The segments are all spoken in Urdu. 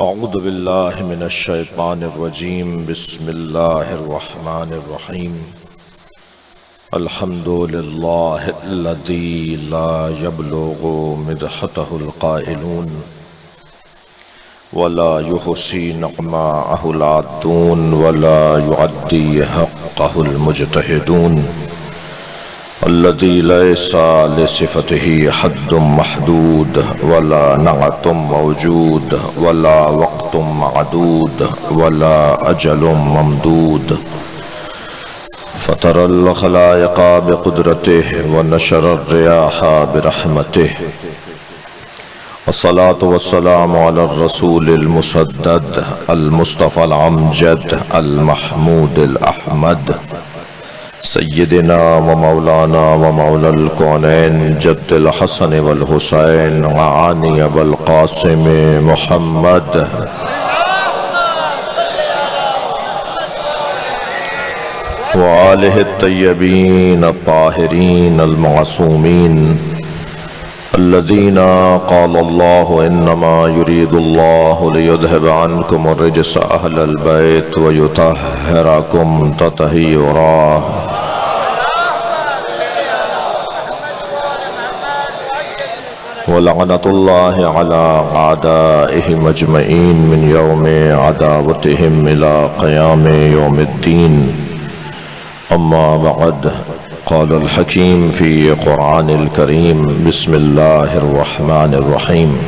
اعوذ باللہ من الشیطان الرجیم بسم اللہ الرحمن الرحیم الحمد للہ الذی لا یبلغ مدحتہ القائلون ولا یحصی نعماءہ العادون ولا یعدی حقہ المجتہدون الذي ليس لصفته حد محدود ولا نعت موجود ولا وقت معدود ولا أجل ممدود فطر الخلائق بقدرته ونشر الرياح برحمته والصلاة والسلام على الرسول المسدد المصطفى العمجد المحمود الأحمد سیدنا و مولانا و مولا الکونین جد الحسن والحسین وعانی والقاسم محمد وآلہ الطیبین الطاہرین المعصومین الذين قال الله إنما يريد الله ليذهب عنكم الرجس أهل البيت ويطهركم تطهيرا ولعنة الله على أعدائهم أجمعين من يوم عداوتهم إلى قيام يوم الدين أما بعد قال الحكيم في قرآن الكريم بسم الله الرحمن الرحيم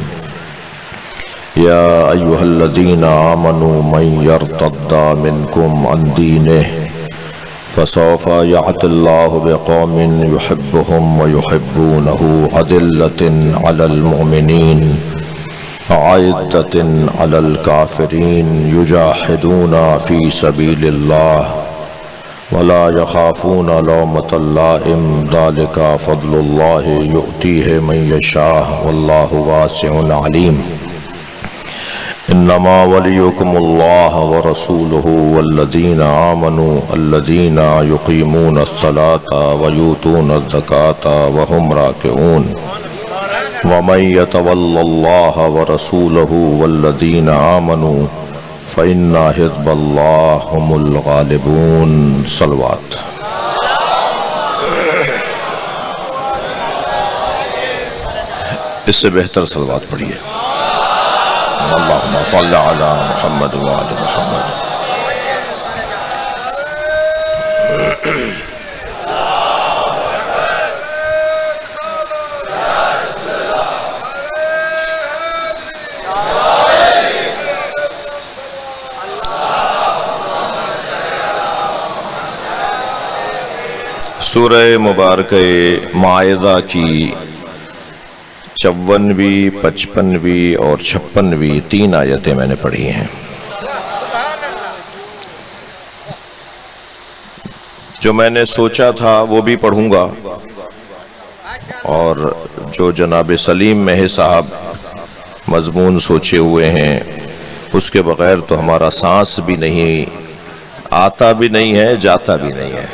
يا أيها الذين آمنوا من يرتد منكم عن دينه فسوف يأتي الله بقوم يحبهم ويحبونه أذلة على المؤمنين أعزة على الكافرين يجاهدون في سبيل الله ولا يخافون لومة لائم ذلك فضل الله يؤتيه من يشاء والله واسع عليم إنما وليكم الله ورسوله والذين آمنوا الذين يقيمون الصلاة ويؤتون الزكاة وهم راكعون ومن يتول الله ورسوله والذين آمنوا فإن حزب اللہ هم الغالبون صلوات اس سے بہتر صلوات پڑھیے اللہم صل علی محمد وآل محمد سورہ مبارکہ مائدہ کی 54ویں 55ویں اور 56ویں 3 آیتیں میں نے پڑھی ہیں جو میں نے سوچا تھا وہ بھی پڑھوں گا اور جو جناب سلیم مہر صاحب مضمون سوچے ہوئے ہیں اس کے بغیر تو ہمارا سانس بھی نہیں آتا بھی نہیں ہے جاتا بھی نہیں ہے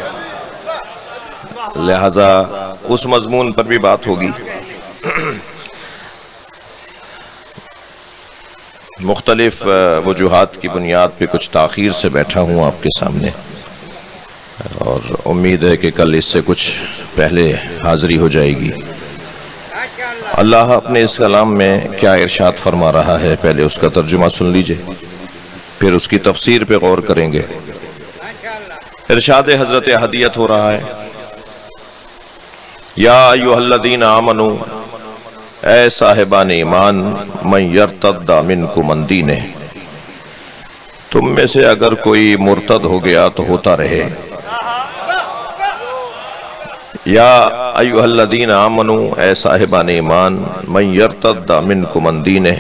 لہذا اس مضمون پر بھی بات ہوگی مختلف وجوہات کی بنیاد پہ کچھ تاخیر سے بیٹھا ہوں آپ کے سامنے اور امید ہے کہ کل اس سے کچھ پہلے حاضری ہو جائے گی اللہ اپنے اس کلام میں کیا ارشاد فرما رہا ہے پہلے اس کا ترجمہ سن لیجئے پھر اس کی تفسیر پہ غور کریں گے ارشاد حضرت ہدیت ہو رہا ہے یا ایھا الذین آمنوا اے صاحبان ایمان من یرتد منکم عن دینہ تم میں سے اگر کوئی مرتد ہو گیا تو ہوتا رہے یا ایھا الذین آمنوا اے صاحبان ایمان من یرتد منکم عن دینہ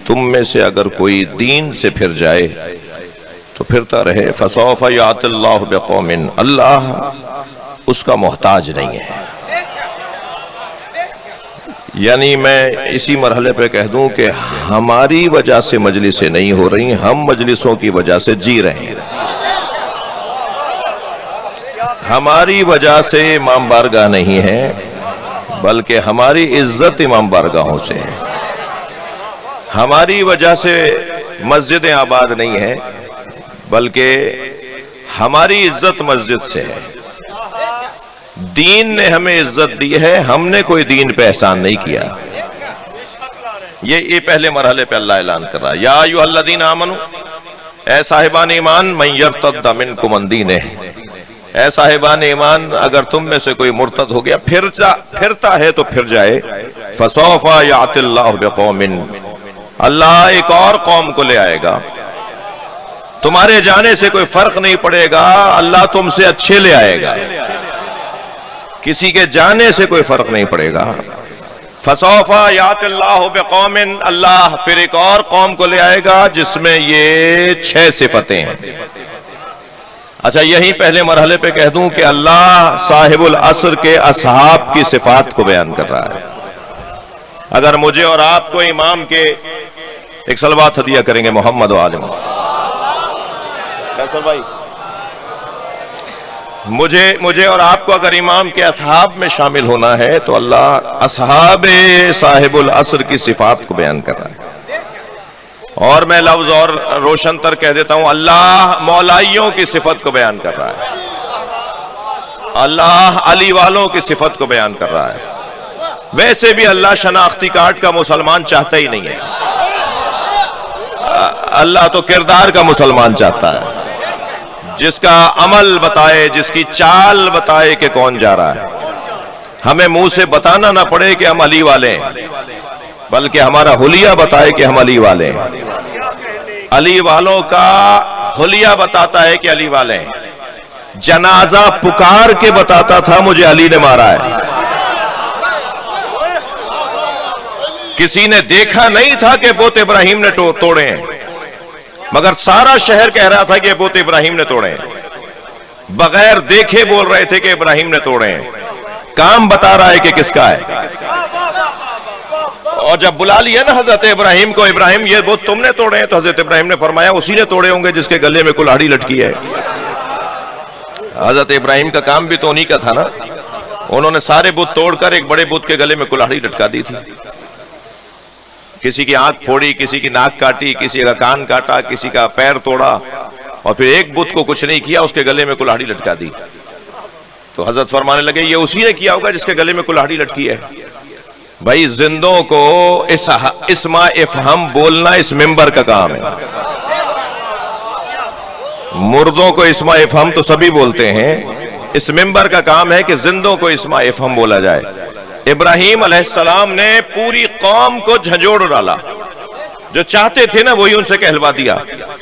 تم میں سے اگر کوئی دین سے پھر جائے تو پھرتا رہے فسوف یأتی اللہ بقوم اللہ اس کا محتاج نہیں ہے یعنی میں اسی مرحلے پہ کہہ دوں کہ ہماری وجہ سے مجلسیں نہیں ہو رہی ہم مجلسوں کی وجہ سے جی رہے ہیں ہماری وجہ سے امام بارگاہ نہیں ہے بلکہ ہماری عزت امام بارگاہوں سے ہے. ہماری وجہ سے مسجدیں آباد نہیں ہیں، بلکہ ہماری عزت مسجد سے ہے۔ دین نے ہمیں عزت دی ہے، ہم نے کوئی دین پہ احسان نہیں کیا۔ یہ پہلے مرحلے پہ اللہ اعلان کر رہا ہے، یا ایھا الذین آمنوا، اے صاحبان ایمان، من یرتد منکم عن دینہ، اے صاحبان ایمان اگر تم میں سے کوئی مرتد ہو گیا، پھرتا ہے تو پھر جائے، فسوف یأتی اللہ بقوم، اللہ ایک اور قوم کو لے آئے گا، تمہارے جانے سے کوئی فرق نہیں پڑے گا، اللہ تم سے اچھے لے آئے گا، کسی کے جانے سے کوئی فرق نہیں پڑے گا۔ فسوف یأتی اللہ بقوم، اللہ پھر ایک اور قوم کو لے آئے گا جس میں یہ 6 صفتیں ہیں۔ اچھا یہیں پہلے مرحلے پہ کہہ دوں کہ اللہ صاحب العصر کے اصحاب کی صفات کو بیان کر رہا ہے۔ اگر مجھے اور آپ کو امام کے ایک صلوات ہدیہ کریں گے محمد و آل محمد، فیصل بھائی، مجھے اور آپ کو اگر امام کے اصحاب میں شامل ہونا ہے تو اللہ اصحاب صاحب العصر کی صفات کو بیان کر رہا ہے۔ اور میں لفظ اور روشن تر کہہ دیتا ہوں، اللہ مولائیوں کی صفت کو بیان کر رہا ہے، اللہ علی والوں کی صفت کو بیان کر رہا ہے۔ ویسے بھی اللہ شناختی کارڈ کا مسلمان چاہتا ہی نہیں ہے، اللہ تو کردار کا مسلمان چاہتا ہے، جس کا عمل بتائے، جس کی چال بتائے کہ کون جا رہا ہے، ہمیں منہ سے بتانا نہ پڑے کہ ہم علی والے ہیں، بلکہ ہمارا حلیہ بتائے کہ ہم علی والے ہیں۔ علی والوں کا حلیہ بتاتا ہے کہ علی والے ہیں۔ جنازہ پکار کے بتاتا تھا مجھے علی نے مارا ہے، کسی نے دیکھا نہیں تھا کہ بت ابراہیم نے توڑے ہیں، مگر سارا شہر کہہ رہا تھا کہ بت ابراہیم نے توڑے ہیں، بغیر دیکھے بول رہے تھے کہ ابراہیم نے توڑے ہیں، کام بتا رہا ہے کہ کس کا ہے۔ اور جب بلا لیا نا حضرت ابراہیم کو، ابراہیم یہ بت تم نے توڑے ہیں، تو حضرت ابراہیم نے فرمایا اسی نے توڑے ہوں گے جس کے گلے میں کلہاڑی لٹکی ہے۔ حضرت ابراہیم کا کام بھی تو انہی کا تھا نا، انہوں نے سارے بت توڑ کر ایک بڑے بت کے گلے میں کلہاڑی لٹکا دی تھی، کسی کی آنکھ پھوڑی، کسی کی ناک کاٹی، کسی کا کان کاٹا، کسی کا پیر توڑا، اور پھر ایک بت کو کچھ نہیں کیا، اس کے گلے میں کلہاڑی لٹکا دی۔ تو حضرت فرمانے لگے یہ اسی نے کیا ہوگا جس کے گلے میں کلہاڑی لٹکی ہے۔ بھائی زندوں کو اسما افہم بولنا اس ممبر کا کام ہے، مردوں کو اسما افہم تو سبھی بولتے ہیں، اس ممبر کا کام ہے کہ زندوں کو اسما افہم بولا جائے۔ ابراہیم علیہ السلام نے پوری قوم کو جھنجھوڑ ڈالا، جو چاہتے تھے نا وہی ان سے کہلوا دیا،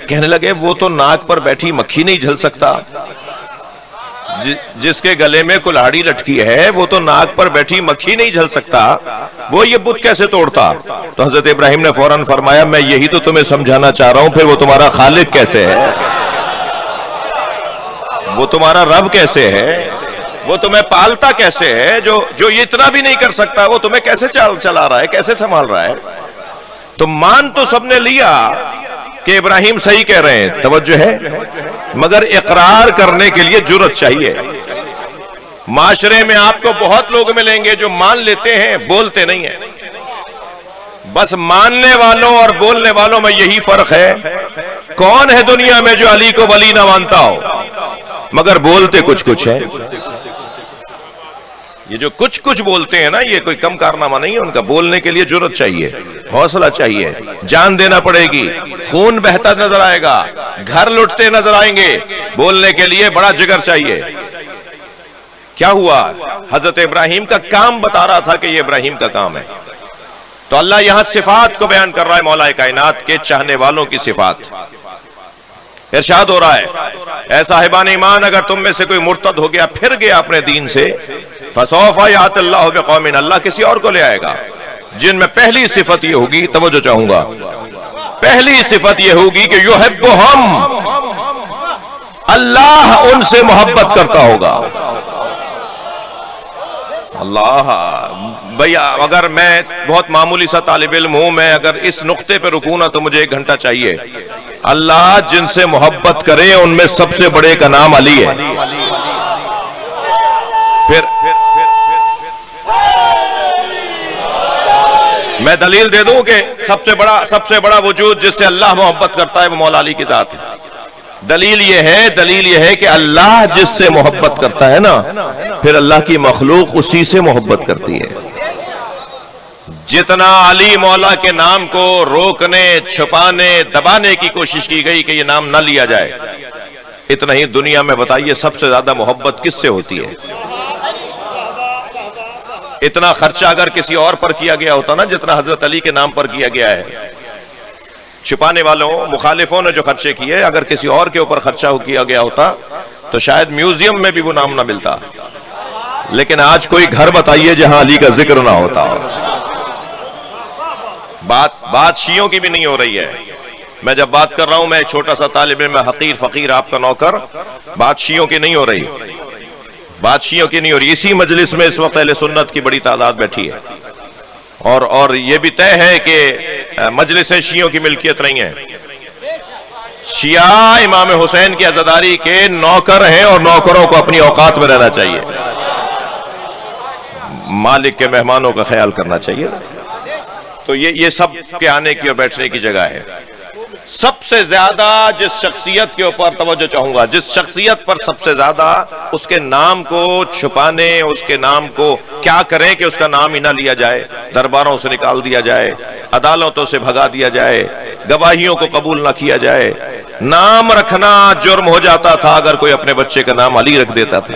کہنے لگے وہ تو ناک پر بیٹھی مکھی نہیں جھل سکتا، جس کے گلے میں کلہاڑی لٹکی ہے وہ تو ناک پر بیٹھی مکھی نہیں جھل سکتا، وہ یہ بت کیسے توڑتا؟ تو حضرت ابراہیم نے فوراً فرمایا میں یہی تو تمہیں سمجھانا چاہ رہا ہوں، پھر وہ تمہارا خالق کیسے ہے، وہ تمہارا رب کیسے ہے، وہ تمہیں پالتا کیسے ہے، جو یہ اتنا بھی نہیں کر سکتا وہ تمہیں کیسے چلا رہا ہے، کیسے سنبھال رہا ہے؟ تو مان تو سب نے لیا کہ ابراہیم صحیح کہہ رہے ہیں، توجہ ہے، مگر اقرار کرنے کے لیے جرأت چاہیے۔ معاشرے میں آپ کو بہت لوگ ملیں گے جو مان لیتے ہیں، بولتے نہیں ہیں۔ بس ماننے والوں اور بولنے والوں میں یہی فرق ہے۔ کون ہے دنیا میں جو علی کو ولی نہ مانتا ہو، مگر بولتے کچھ ہے۔ یہ جو کچھ بولتے ہیں نا، یہ کوئی کم کارنامہ نہیں ہے ان کا، بولنے کے لیے جرأت چاہیے، حوصلہ چاہیے، جان دینا پڑے گی، خون بہتا نظر آئے گا، گھر لٹتے نظر آئیں گے، بولنے کے لیے بڑا جگر چاہیے۔ کیا ہوا؟ حضرت ابراہیم کا کام بتا رہا تھا کہ یہ ابراہیم کا کام ہے۔ تو اللہ یہاں صفات کو بیان کر رہا ہے، مولا کائنات کے چاہنے والوں کی صفات۔ ارشاد ہو رہا ہے اے صاحبان ایمان اگر تم میں سے کوئی مرتد ہو گیا، پھر گیا اپنے دین سے، فسوف یأتی اللہ بقوم، اللہ کسی اور کو لے آئے گا جن میں پہلی صفت یہ ہوگی، توجہ چاہوں گا، پہلی صفت یہ ہوگی کہ یحبہم، اللہ ان سے محبت کرتا ہوگا۔ اللہ بھئی اگر میں بہت معمولی سا طالب علم ہوں، میں اگر اس نقطے پہ رکوں نا تو مجھے 1 گھنٹہ چاہیے۔ اللہ جن سے محبت کرے ان میں سب سے بڑے کا نام علی ہے۔ پھر میں دلیل دے دوں کہ سب سے بڑا وجود جس سے اللہ محبت کرتا ہے وہ مولا علی کی ذات ہے۔ دلیل یہ ہے کہ اللہ جس سے محبت کرتا ہے نا، پھر اللہ کی مخلوق اسی سے محبت کرتی ہے۔ جتنا علی مولا کے نام کو روکنے، چھپانے، دبانے کی کوشش کی گئی کہ یہ نام نہ لیا جائے، اتنا ہی دنیا میں بتائیے سب سے زیادہ محبت کس سے ہوتی ہے؟ اتنا خرچہ اگر کسی اور پر کیا گیا ہوتا نا جتنا حضرت علی کے نام پر کیا گیا ہے، چھپانے والوں مخالفوں نے جو خرچے کیے، اگر کسی اور کے اوپر خرچہ کیا گیا ہوتا تو شاید میوزیم میں بھی وہ نام نہ ملتا۔ لیکن آج کوئی گھر بتائیے جہاں علی کا ذکر نہ ہوتا۔ بات شیعوں کی بھی نہیں ہو رہی ہے، میں جب بات کر رہا ہوں میں چھوٹا سا طالب علم، حقیر فقیر آپ کا نوکر، بات شیعوں کی نہیں ہو رہی، بات شیعوں کی نہیں ہو رہی۔ اسی مجلس میں اس وقت اہل سنت کی بڑی تعداد بیٹھی ہے، اور یہ بھی طے ہے کہ مجلس شیعوں کی ملکیت نہیں ہے۔ شیعہ امام حسین کی عزاداری کے نوکر ہیں اور نوکروں کو اپنی اوقات میں رہنا چاہیے، مالک کے مہمانوں کا خیال کرنا چاہیے۔ تو یہ سب کے آنے کی اور بیٹھنے کی جگہ ہے۔ سب سے زیادہ جس شخصیت کے اوپر توجہ چاہوں گا، جس شخصیت پر سب سے زیادہ اس کے نام کو چھپانے، اس کے نام کو کیا کریں کہ اس کا نام ہی نہ لیا جائے، درباروں سے نکال دیا جائے، عدالتوں سے بھگا دیا جائے، گواہیوں کو قبول نہ کیا جائے، نام رکھنا جرم ہو جاتا تھا اگر کوئی اپنے بچے کا نام علی رکھ دیتا تھا۔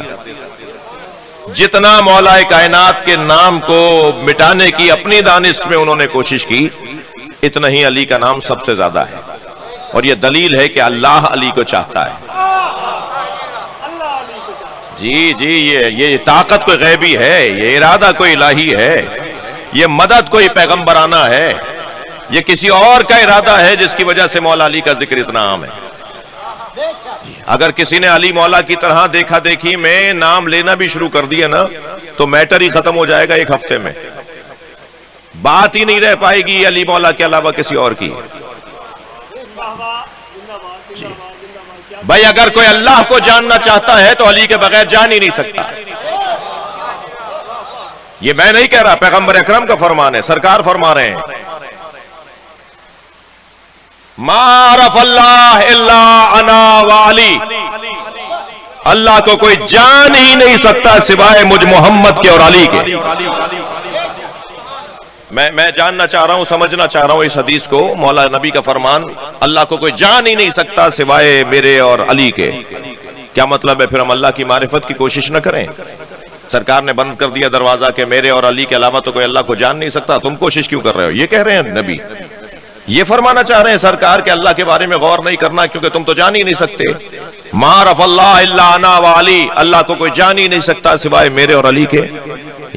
جتنا مولا کائنات کے نام کو مٹانے کی اپنی دانش میں انہوں نے کوشش کی، اتنا ہی علی کا نام سب سے زیادہ ہے، اور یہ دلیل ہے کہ اللہ علی کو چاہتا ہے۔ جی یہ طاقت کوئی غیبی ہے، یہ ارادہ کوئی الہی ہے، یہ مدد کوئی پیغمبرانہ ہے، یہ کسی اور کا ارادہ ہے جس کی وجہ سے مولا علی کا ذکر اتنا عام ہے۔ اگر کسی نے علی مولا کی طرح دیکھا دیکھی میں نام لینا بھی شروع کر دیا نا تو میٹر ہی ختم ہو جائے گا ایک ہفتے میں، بات ہی نہیں رہ پائے گی علی مولا کے علاوہ کسی اور کی۔ بھائی اگر کوئی اللہ کو جاننا چاہتا ہے تو علی کے بغیر جان ہی نہیں سکتا۔ یہ میں نہیں کہہ رہا، پیغمبر اکرم کا فرمان ہے، سرکار فرما رہے ہیں، ما عرف اللہ الا انا وعلی، اللہ کو کوئی جان ہی نہیں سکتا سوائے مجھ محمد کے اور علی کے۔ میں جاننا چاہ رہا ہوں، سمجھنا چاہ رہا ہوں اس حدیث کو، مولا نبی کا فرمان، اللہ کو کوئی جان ہی نہیں سکتا سوائے میرے اور علی کے۔ کیا مطلب ہے؟ پھر ہم اللہ کی معرفت کی کوشش نہ کریں؟ سرکار نے بند کر دیا دروازہ کہ میرے اور علی کے علاوہ تو کوئی اللہ کو جان نہیں سکتا، تم کوشش کیوں کر رہے ہو؟ یہ کہہ رہے ہیں نبی، یہ فرمانا چاہ رہے ہیں سرکار کہ اللہ کے بارے میں غور نہیں کرنا کیونکہ تم تو جان ہی نہیں سکتے۔ ما عرف اللہ الا انا وعلی، اللہ کو کوئی جان ہی نہیں سکتا سوائے میرے اور علی کے۔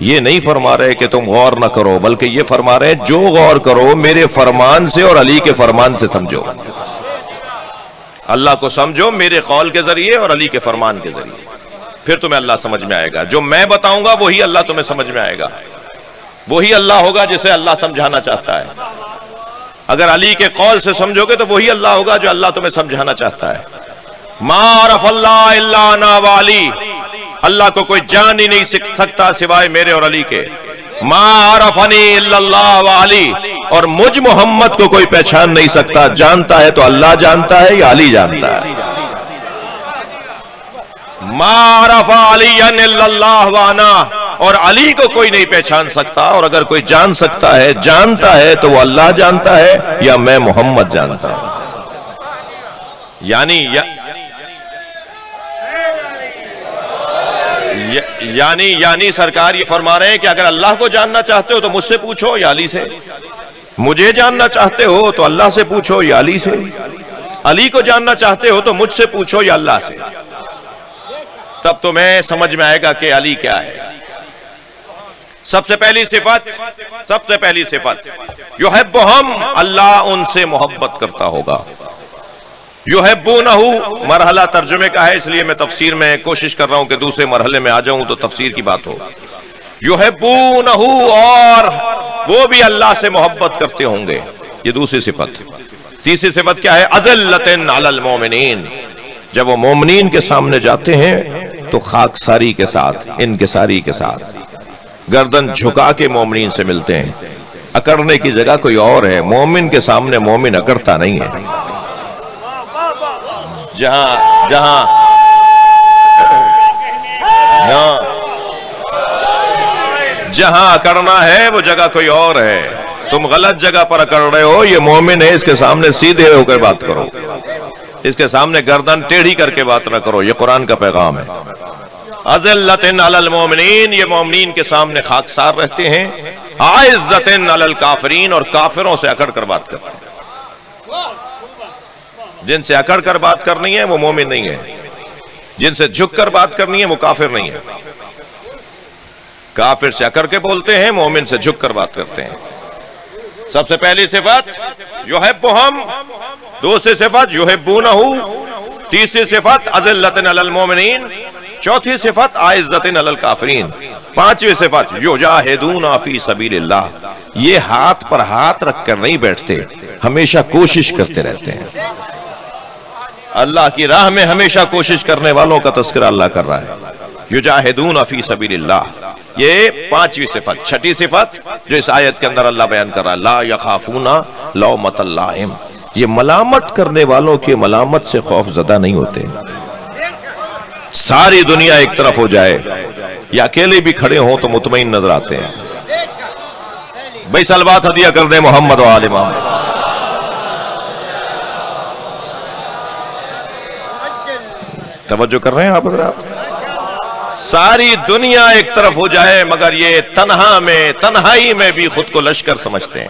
یہ نہیں فرما رہے کہ تم غور نہ کرو، بلکہ یہ فرما رہے ہیں جو غور کرو میرے فرمان سے اور علی کے فرمان سے سمجھو۔ اللہ کو سمجھو میرے قول کے ذریعے اور علی کے فرمان کے ذریعے، پھر تمہیں اللہ سمجھ میں آئے گا۔ جو میں بتاؤں گا وہی اللہ تمہیں سمجھ میں آئے گا، وہی اللہ ہوگا جسے اللہ سمجھانا چاہتا ہے۔ اگر علی کے قول سے سمجھو گے تو وہی اللہ ہوگا جو اللہ تمہیں سمجھانا چاہتا ہے۔ ما عرف اللہ الا انا وعلی، اللہ کو کوئی جان ہی نہیں سکتا سوائے میرے اور علی کے۔ ما عرفنی الا اللہ وعلی، اور مجھ محمد کو کوئی پہچان نہیں سکتا، جانتا ہے تو اللہ جانتا ہے یا علی جانتا ہے۔ ما عرف علی الا اللہ وانا، اور علی کو کوئی نہیں پہچان سکتا، اور اگر کوئی جان سکتا ہے، جانتا ہے تو وہ اللہ جانتا ہے یا میں محمد جانتا ہوں۔ یعنی سرکار یہ فرما رہے ہیں کہ اگر اللہ کو جاننا چاہتے ہو تو مجھ سے پوچھو یا علی سے، مجھے جاننا چاہتے ہو تو اللہ سے پوچھو یا علی سے، علی کو جاننا چاہتے ہو تو مجھ سے پوچھو یا اللہ سے، تب تمہیں سمجھ میں آئے گا کہ علی کیا ہے۔ سب سے پہلی صفت یحبہم، اللہ ان سے محبت کرتا ہوگا۔ یحبونہ مرحلہ ترجمے کا ہے، اس لیے میں تفسیر میں کوشش کر رہا ہوں کہ دوسرے مرحلے میں آ جاؤں تو تفسیر کی بات ہو۔ یحبونہ، اور وہ بھی اللہ سے محبت کرتے ہوں گے، یہ دوسری صفت۔ تیسری صفت کیا ہے؟ اذلۃ علی المؤمنین، جب وہ مومنین کے سامنے جاتے ہیں تو خاکساری کے ساتھ، انکساری کے ساتھ، گردن جھکا کے مومنین سے ملتے ہیں۔ اکڑنے کی جگہ کوئی اور ہے. مومن کے سامنے مومن اکڑتا نہیں ہے. جہاں اکڑنا ہے وہ جگہ کوئی اور ہے. تم غلط جگہ پر اکڑ رہے ہو. یہ مومن ہے, اس کے سامنے سیدھے ہو کر بات کرو, اس کے سامنے گردن ٹیڑھی کر کے بات نہ کرو. یہ قرآن کا پیغام ہے. اذلۃ علی المؤمنین, یہ مومنین کے سامنے خاکسار رہتے ہیں. اعزۃ علی الکافرین, اور کافروں سے اکڑ کر بات کرتے ہیں. جن سے اکڑ کر بات کرنی ہے وہ مومن نہیں ہے. جن سے جھک کر بات کرنی ہے وہ کافر نہیں ہے. کافر سے اکڑ کے بولتے ہیں, مومن سے جھک کر بات کرتے ہیں. سب سے پہلی صفت یحبہم, دوسری صفت یحبونہ, تیسری صفت اذلۃ علی المؤمنین, چوتھی صفت اعزۃ علی الکافرین, پانچویں صفت یجاہدون فی سبیل اللہ. یہ ہاتھ پر ہاتھ رکھ کر نہیں بیٹھتے, ہمیشہ کوشش کرتے رہتے ہیں. اللہ کی راہ میں ہمیشہ کوشش کرنے والوں کا تذکرہ اللہ کر رہا ہے. یجاہدون فی سبیل اللہ, یہ پانچویں صفت. چھٹی صفت جو اس آیت کے اندر اللہ بیان کر رہا ہے, لا یخافون لومۃ لائم, یہ ملامت کرنے والوں کی ملامت سے خوف زدہ نہیں ہوتے. ساری دنیا ایک طرف ہو جائے یا اکیلے بھی کھڑے ہوں تو مطمئن نظر آتے ہیں. بھائی صلوات ہدیہ کر دیں محمد و آل محمد. توجہ کر رہے ہیں آپ حضرات؟ ساری دنیا ایک طرف ہو جائے مگر یہ تنہائی میں بھی خود کو لشکر سمجھتے ہیں.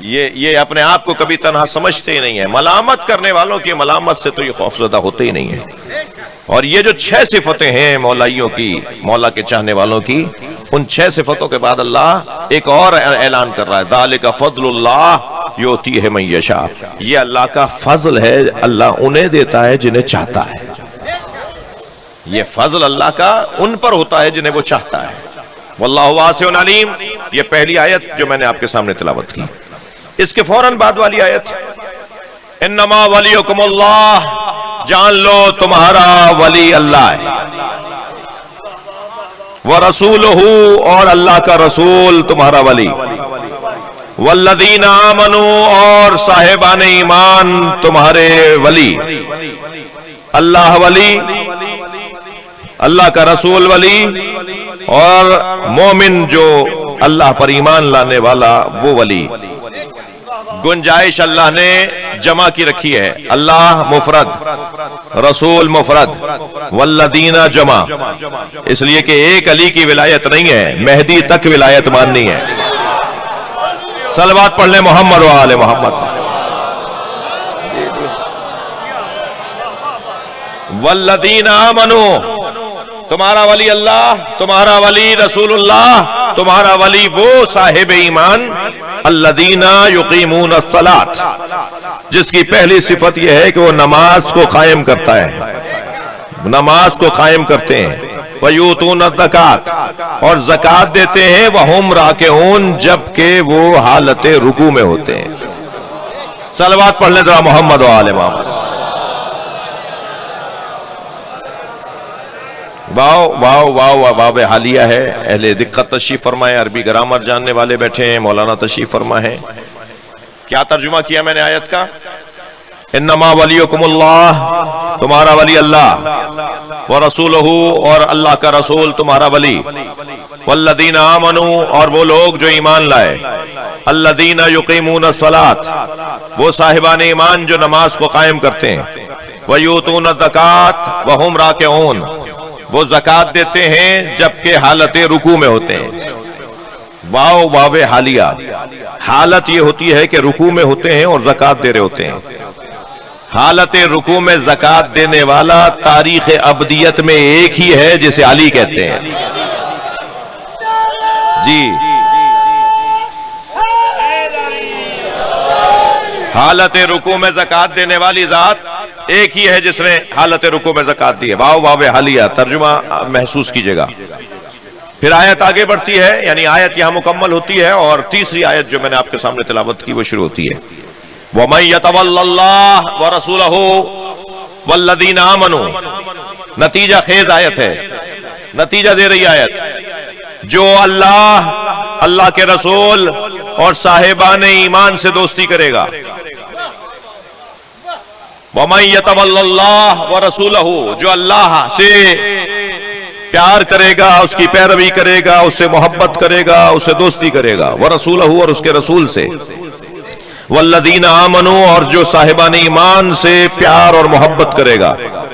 یہ اپنے آپ کو کبھی تنہا سمجھتے ہی نہیں ہے. ملامت کرنے والوں کی ملامت سے تو یہ خوفزدہ ہوتے ہی نہیں ہے. اور یہ جو 6 صفتیں ہیں مولائیوں کی, مولا کے چاہنے والوں کی, ان 6 صفتوں کے بعد اللہ ایک اور اعلان کر رہا ہے, ذالک فضل اللہ یؤتیہ من یشاء. یہ اللہ کا فضل ہے, اللہ انہیں دیتا ہے جنہیں چاہتا ہے. یہ فضل اللہ کا ان پر ہوتا ہے جنہیں وہ چاہتا ہے. واللہ واسع علیم, یہ پہلی آیت جو میں نے آپ کے سامنے تلاوت کی. اس کے فوراً بعد والی آیت, انما ولیکم اللہ, جان لو تمہارا ولی اللہ ہے. ورسولہ, اور اللہ کا رسول تمہارا ولی. والذین آمنوا, اور صاحبان ایمان تمہارے ولی. اللہ ولی, اللہ کا رسول ولی, اور مومن جو اللہ پر ایمان لانے والا وہ ولی. گنجائش اللہ نے جمع کی رکھی ہے. اللہ مفرد, رسول مفرد, والذین جمع, اس لیے کہ ایک علی کی ولایت نہیں ہے, مہدی تک ولایت ماننی ہے. صلوات پڑھ لیں محمد و آل محمد. والذین آمنوا, تمہارا ولی اللہ, تمہارا ولی رسول اللہ, تمہارا ولی وہ صاحب ایمان, الذین یقیمون الصلاۃ, جس کی پہلی صفت یہ ہے کہ وہ نماز کو قائم کرتا ہے, نماز کو قائم کرتے ہیں. ویؤتون الزکوٰۃ, اور زکوٰۃ دیتے ہیں. وہم راکعون, جبکہ وہ حالت رکوع میں ہوتے ہیں. صلوات پڑھ لیں ذرا محمد و آل محمد. واو واو واو واو حالیہ ہے. اہل دقت تشریف فرمائے, عربی گرامر جاننے والے بیٹھے ہیں, مولانا تشریف فرما ہے. کیا ترجمہ کیا میں نے آیت کا؟ انما ولیکم اللہ, تمہارا ولی اللہ. ورسولہ, اور اللہ کا رسول تمہارا ولی. والذین آمنوا, اور وہ لوگ جو ایمان لائے. الذین یقیمون الصلاۃ, وہ صاحبان ایمان جو نماز کو قائم کرتے ہیں. ویؤتون الزکوٰۃ وہم راکعون, وہ زکوٰۃ دیتے ہیں جبکہ حالت رکوع میں ہوتے ہیں. واو واو حالیہ, حالت یہ ہوتی ہے کہ رکوع میں ہوتے ہیں اور زکوٰۃ دے رہے ہوتے ہیں. حالت رکوع میں زکوٰۃ دینے والا تاریخ ابدیت میں ایک ہی ہے جسے علی کہتے ہیں. جی, حالت رکوع میں زکوٰۃ دینے والی ذات ایک ہی ہے جس نے حالت رکوع میں زکوٰۃ دی ہے. واو واو حالیہ, ترجمہ محسوس کیجئے گا. پھر آیت آگے بڑھتی ہے, یعنی آیت یہاں مکمل ہوتی ہے, اور تیسری آیت جو میں نے آپ کے سامنے تلاوت کی وہ شروع ہوتی ہے. وَمَن يَتَوَلَّ اللَّهَ وَرَسُولَهُ وَالَّذِينَ آمَنُوا, نتیجہ خیز آیت ہے, نتیجہ دے رہی آیت. جو اللہ اللہ کے رسول اور صاحبان ایمان سے دوستی کرے گا. وَمَن يَتَوَلَّ اللَّهَ وَرَسُولَهُ، جو اللہ سے پیار کرے گا، اس کی پیروی کرے گا، اس سے محبت کرے گا، اس سے دوستی کرے گا، وَرَسُولَهُ، اور اس کے رسول سے، وَالَّذِينَ آمَنُوا، اور جو صاحبان ایمان سے پیار اور محبت کرے گا،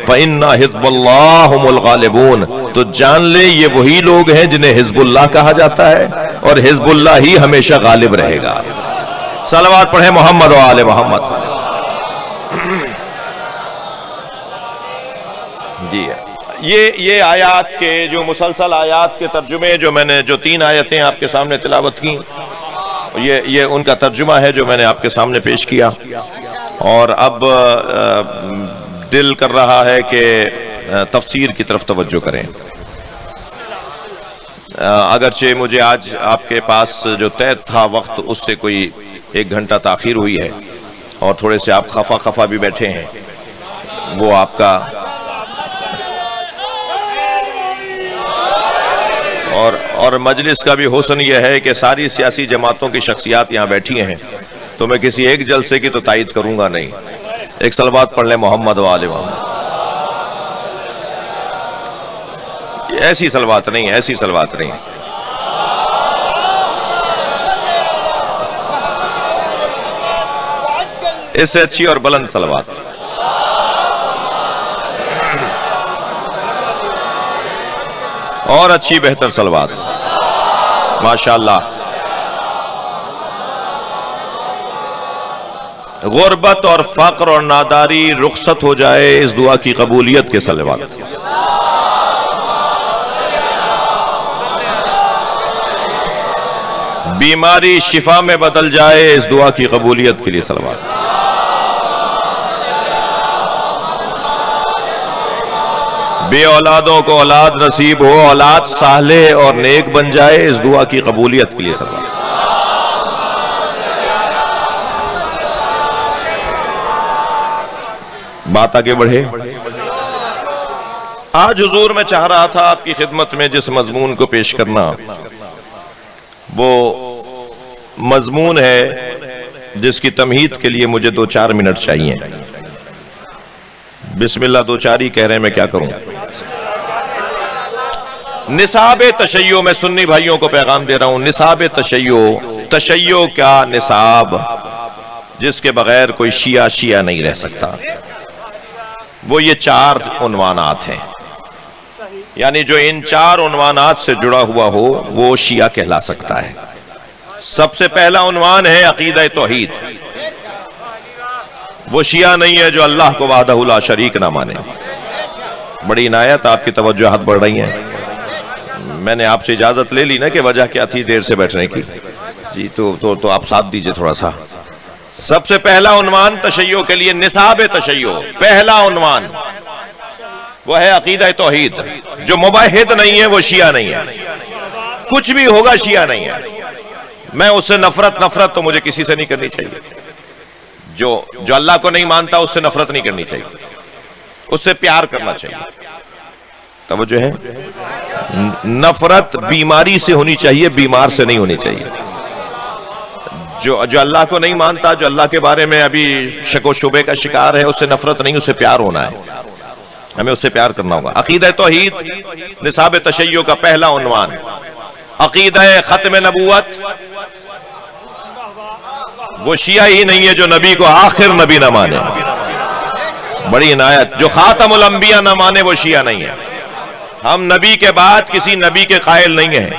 فَإِنَّ حِزْبَ اللَّهِ هُمُ الْغَالِبُونَ، تو جان لے یہ وہی لوگ ہیں جنہیں حزب اللہ کہا جاتا ہے، اور حزب اللہ ہی ہمیشہ غالب رہے گا. صلوات پڑھیں محمد و آل محمد. جی یہ آیات کے جو مسلسل آیات کے ترجمے جو میں نے جو 3 آیتیں آپ کے سامنے تلاوت کی، یہ ان کا ترجمہ ہے جو میں نے آپ کے سامنے پیش کیا. اور اب دل کر رہا ہے کہ تفسیر کی طرف توجہ کریں. اگرچہ مجھے آج آپ کے پاس جو طے تھا وقت، اس سے کوئی 1 گھنٹہ تاخیر ہوئی ہے، اور تھوڑے سے آپ خفا بھی بیٹھے ہیں. وہ آپ کا اور مجلس کا بھی حسن یہ ہے کہ ساری سیاسی جماعتوں کی شخصیات یہاں بیٹھی ہیں، تو میں کسی ایک جلسے کی تو تائید کروں گا نہیں. ایک صلوات پڑھ لیں محمد و آل محمد. ایسی صلوات نہیں، ایسی صلوات نہیں. اس سے اچھی اور بلند صلوات. اور اچھی بہتر صلوات. ماشاءاللہ. غربت اور فقر اور ناداری رخصت ہو جائے اس دعا کی قبولیت کے صلوات. بیماری شفا میں بدل جائے اس دعا کی قبولیت کے لیے صلوات. بے اولادوں کو اولاد نصیب ہو، اولاد صالح اور نیک بن جائے اس دعا کی قبولیت کے لیے صلوات. بات آگے بڑھے. آج حضور میں چاہ رہا تھا آپ کی خدمت میں جس مضمون کو پیش کرنا، وہ مضمون ہے جس کی تمہید کے لیے مجھے 2-4 منٹ چاہیے. بسم اللہ 2-4 ہی کہہ رہے ہیں، میں کیا کروں. نصاب تشیع، میں سنی بھائیوں کو پیغام دے رہا ہوں. نصاب تشیع کا نصاب جس کے بغیر کوئی شیعہ نہیں رہ سکتا، وہ یہ 4 عنوانات ہیں. یعنی جو ان 4 عنوانات سے جڑا ہوا ہو وہ شیعہ کہلا سکتا ہے. سب سے پہلا عنوان ہے عقیدہ توحید. وہ شیعہ نہیں ہے جو اللہ کو وحدہ لا شریک نہ مانے. بڑی عنایت، آپ کی توجہات بڑھ رہی ہیں. میں نے آپ سے اجازت لے لی نا کہ وجہ کیا تھی دیر سے بیٹھنے کی. جی تو آپ ساتھ دیجئے تھوڑا سا. سب سے پہلا عنوان تشیع کے لیے، نصاب تشیع، پہلا عنوان وہ ہے عقیدہ توحید. جو موحد نہیں ہے وہ شیعہ نہیں ہے. کچھ بھی ہوگا شیعہ نہیں ہے. میں اس سے نفرت تو مجھے کسی سے نہیں کرنی چاہیے. جو اللہ کو نہیں مانتا اس سے نفرت نہیں کرنی چاہیے، اس سے پیار کرنا چاہیے. توجہ ہے. نفرت بیماری سے ہونی چاہیے، بیمار سے نہیں ہونی چاہیے. جو اللہ کو نہیں مانتا، جو اللہ کے بارے میں ابھی شک و شبے کا شکار ہے، اس سے نفرت نہیں، اس سے پیار ہونا ہے. ہمیں اس سے پیار کرنا ہوگا. عقیدہ توحید نصاب تشیع کا پہلا عنوان. عقیدہ ختم نبوت، وہ شیعہ ہی نہیں ہے جو نبی کو آخر نبی نہ مانے. بڑی عنایت. جو خاتم الانبیاء نہ مانے وہ شیعہ نہیں ہے. ہم نبی کے بعد کسی نبی کے قائل نہیں ہیں،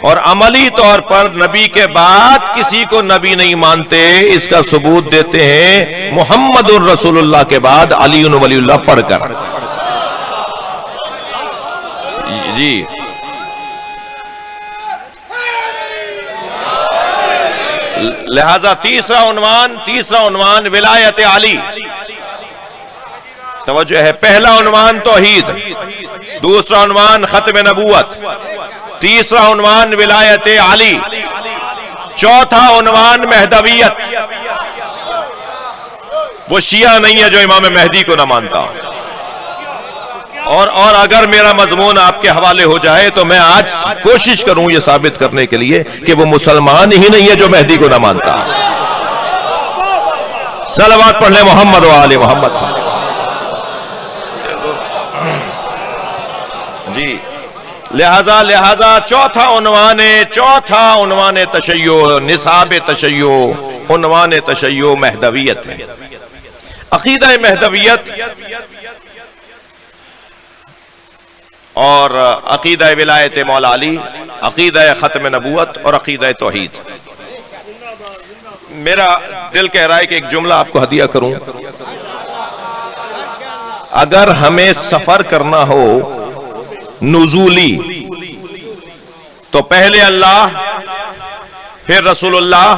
اور عملی طور پر نبی کے بعد کسی کو نبی نہیں مانتے. اس کا ثبوت دیتے ہیں محمد الرسول اللہ کے بعد علی ولی اللہ پڑھ کر. جی لہذا تیسرا عنوان ولایت علی. توجہ ہے. پہلا عنوان توحید، دوسرا عنوان ختم نبوت، تیسرا عنوان ولایت علی، چوتھا عنوان مہدویت. وہ شیعہ نہیں ہے جو امام مہدی کو نہ مانتا. اور اگر میرا مضمون آپ کے حوالے ہو جائے تو میں آج کوشش کروں یہ ثابت کرنے کے لیے کہ وہ مسلمان ہی نہیں ہے جو مہدی کو نہ مانتا. صلوات پڑھ لیں محمد و آل محمد. جی لہذا چوتھا عنوان تشیع، نصاب تشیع، عنوان تشیع مہدویت ہے. عقیدہ مہدویت اور عقیدہ ولایت مولا علی، عقیدہ ختم نبوت اور عقیدہ توحید. میرا دل کہہ رہا ہے کہ ایک جملہ آپ کو ہدیہ کروں. اگر ہمیں سفر کرنا ہو نزولی تو پہلے اللہ، پھر رسول اللہ،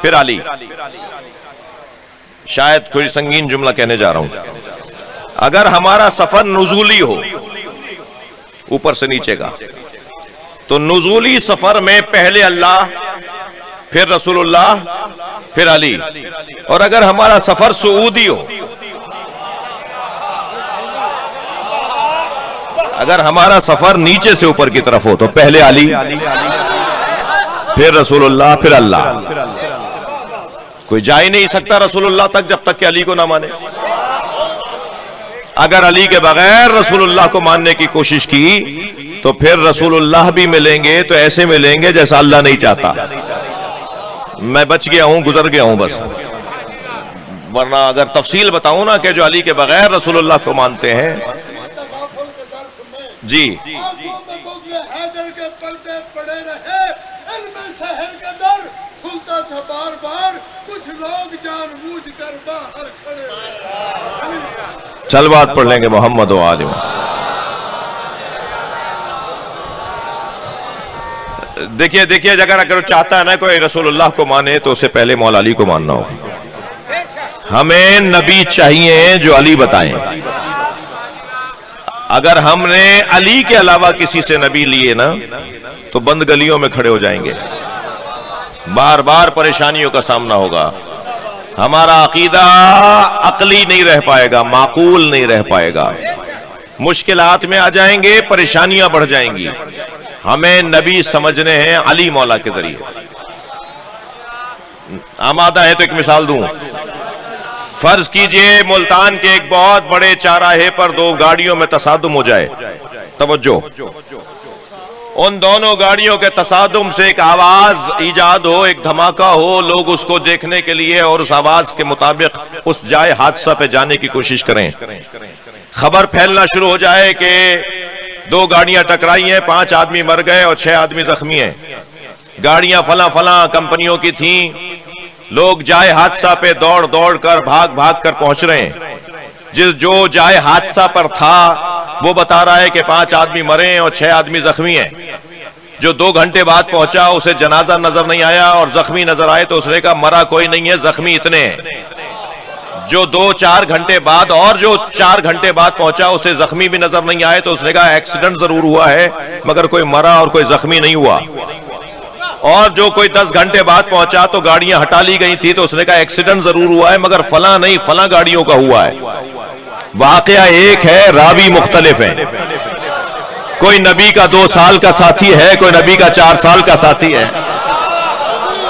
پھر علی. شاید کوئی سنگین جملہ کہنے جا رہا ہوں. اگر ہمارا سفر نزولی ہو، اوپر سے نیچے کا، تو نزولی سفر میں پہلے اللہ، پھر رسول اللہ، پھر علی. اور اگر ہمارا سفر صعودی ہو، اگر ہمارا سفر نیچے سے اوپر کی طرف ہو تو پہلے علی، پھر رسول اللہ، پھر اللہ. کوئی جا ہی نہیں سکتا رسول اللہ تک جب تک کہ علی کو نہ مانے. اگر علی کے بغیر رسول اللہ کو ماننے کی کوشش کی تو پھر رسول اللہ بھی ملیں گے تو ایسے ملیں گے جیسا اللہ نہیں چاہتا. میں بچ گیا ہوں، گزر گیا ہوں بس. ورنہ اگر تفصیل بتاؤں نا کہ جو علی کے بغیر رسول اللہ کو مانتے ہیں. جی چل بات پڑھ لیں گے محمد و آل محمد. دیکھیے اگر چاہتا ہے نا کوئی رسول اللہ کو مانے تو اسے پہلے مولا علی کو ماننا ہوگا. ہمیں نبی چاہیے جو علی بتائیں. اگر ہم نے علی کے علاوہ کسی سے نبی لیے نا تو بند گلیوں میں کھڑے ہو جائیں گے، بار بار پریشانیوں کا سامنا ہوگا. ہمارا عقیدہ عقلی نہیں رہ پائے گا، معقول نہیں رہ پائے گا. مشکلات میں آ جائیں گے، پریشانیاں بڑھ جائیں گی. ہمیں نبی سمجھنے ہیں علی مولا کے ذریعے. آمادہ ہے تو ایک مثال دوں. فرض کیجئے ملتان کے ایک بہت بڑے چاراہے پر دو گاڑیوں میں تصادم ہو جائے. توجہ، ان دونوں گاڑیوں کے تصادم سے ایک آواز ایجاد ہو، ایک دھماکہ ہو، لوگ اس کو دیکھنے کے لیے اور اس آواز کے مطابق اس جائے حادثہ پہ جانے کی کوشش کریں. خبر پھیلنا شروع ہو جائے کہ دو گاڑیاں ٹکرائی ہیں، 5 آدمی مر گئے اور 6 آدمی زخمی ہیں. گاڑیاں فلاں کمپنیوں کی تھیں. لوگ جائے حادثہ پہ دوڑ کر بھاگ کر پہنچ رہے ہیں. جو جائے حادثہ پر تھا وہ بتا رہا ہے کہ 5 آدمی مرے ہیں اور 6 آدمی زخمی ہیں. جو 2 گھنٹے بعد پہنچا اسے جنازہ نظر نہیں آیا اور زخمی نظر آئے تو اس نے کہا مرا کوئی نہیں ہے، زخمی اتنے ہیں. جو 2-4 گھنٹے بعد اور جو 4 گھنٹے بعد پہنچا اسے زخمی بھی نظر نہیں آئے تو اس نے کہا ایکسیڈنٹ ضرور ہوا ہے مگر کوئی مرا اور کوئی زخمی نہیں ہوا. اور جو کوئی 10 گھنٹے بعد پہنچا تو گاڑیاں ہٹا لی گئی تھی تو اس نے کہا ایکسیڈنٹ ضرور ہوا ہے مگر فلاں نہیں، فلاں گاڑیوں کا ہوا ہے. واقعہ ایک ہے، راوی مختلف ہیں. کوئی نبی کا 2 سال کا ساتھی ہے، کوئی نبی کا 4 سال کا ساتھی ہے.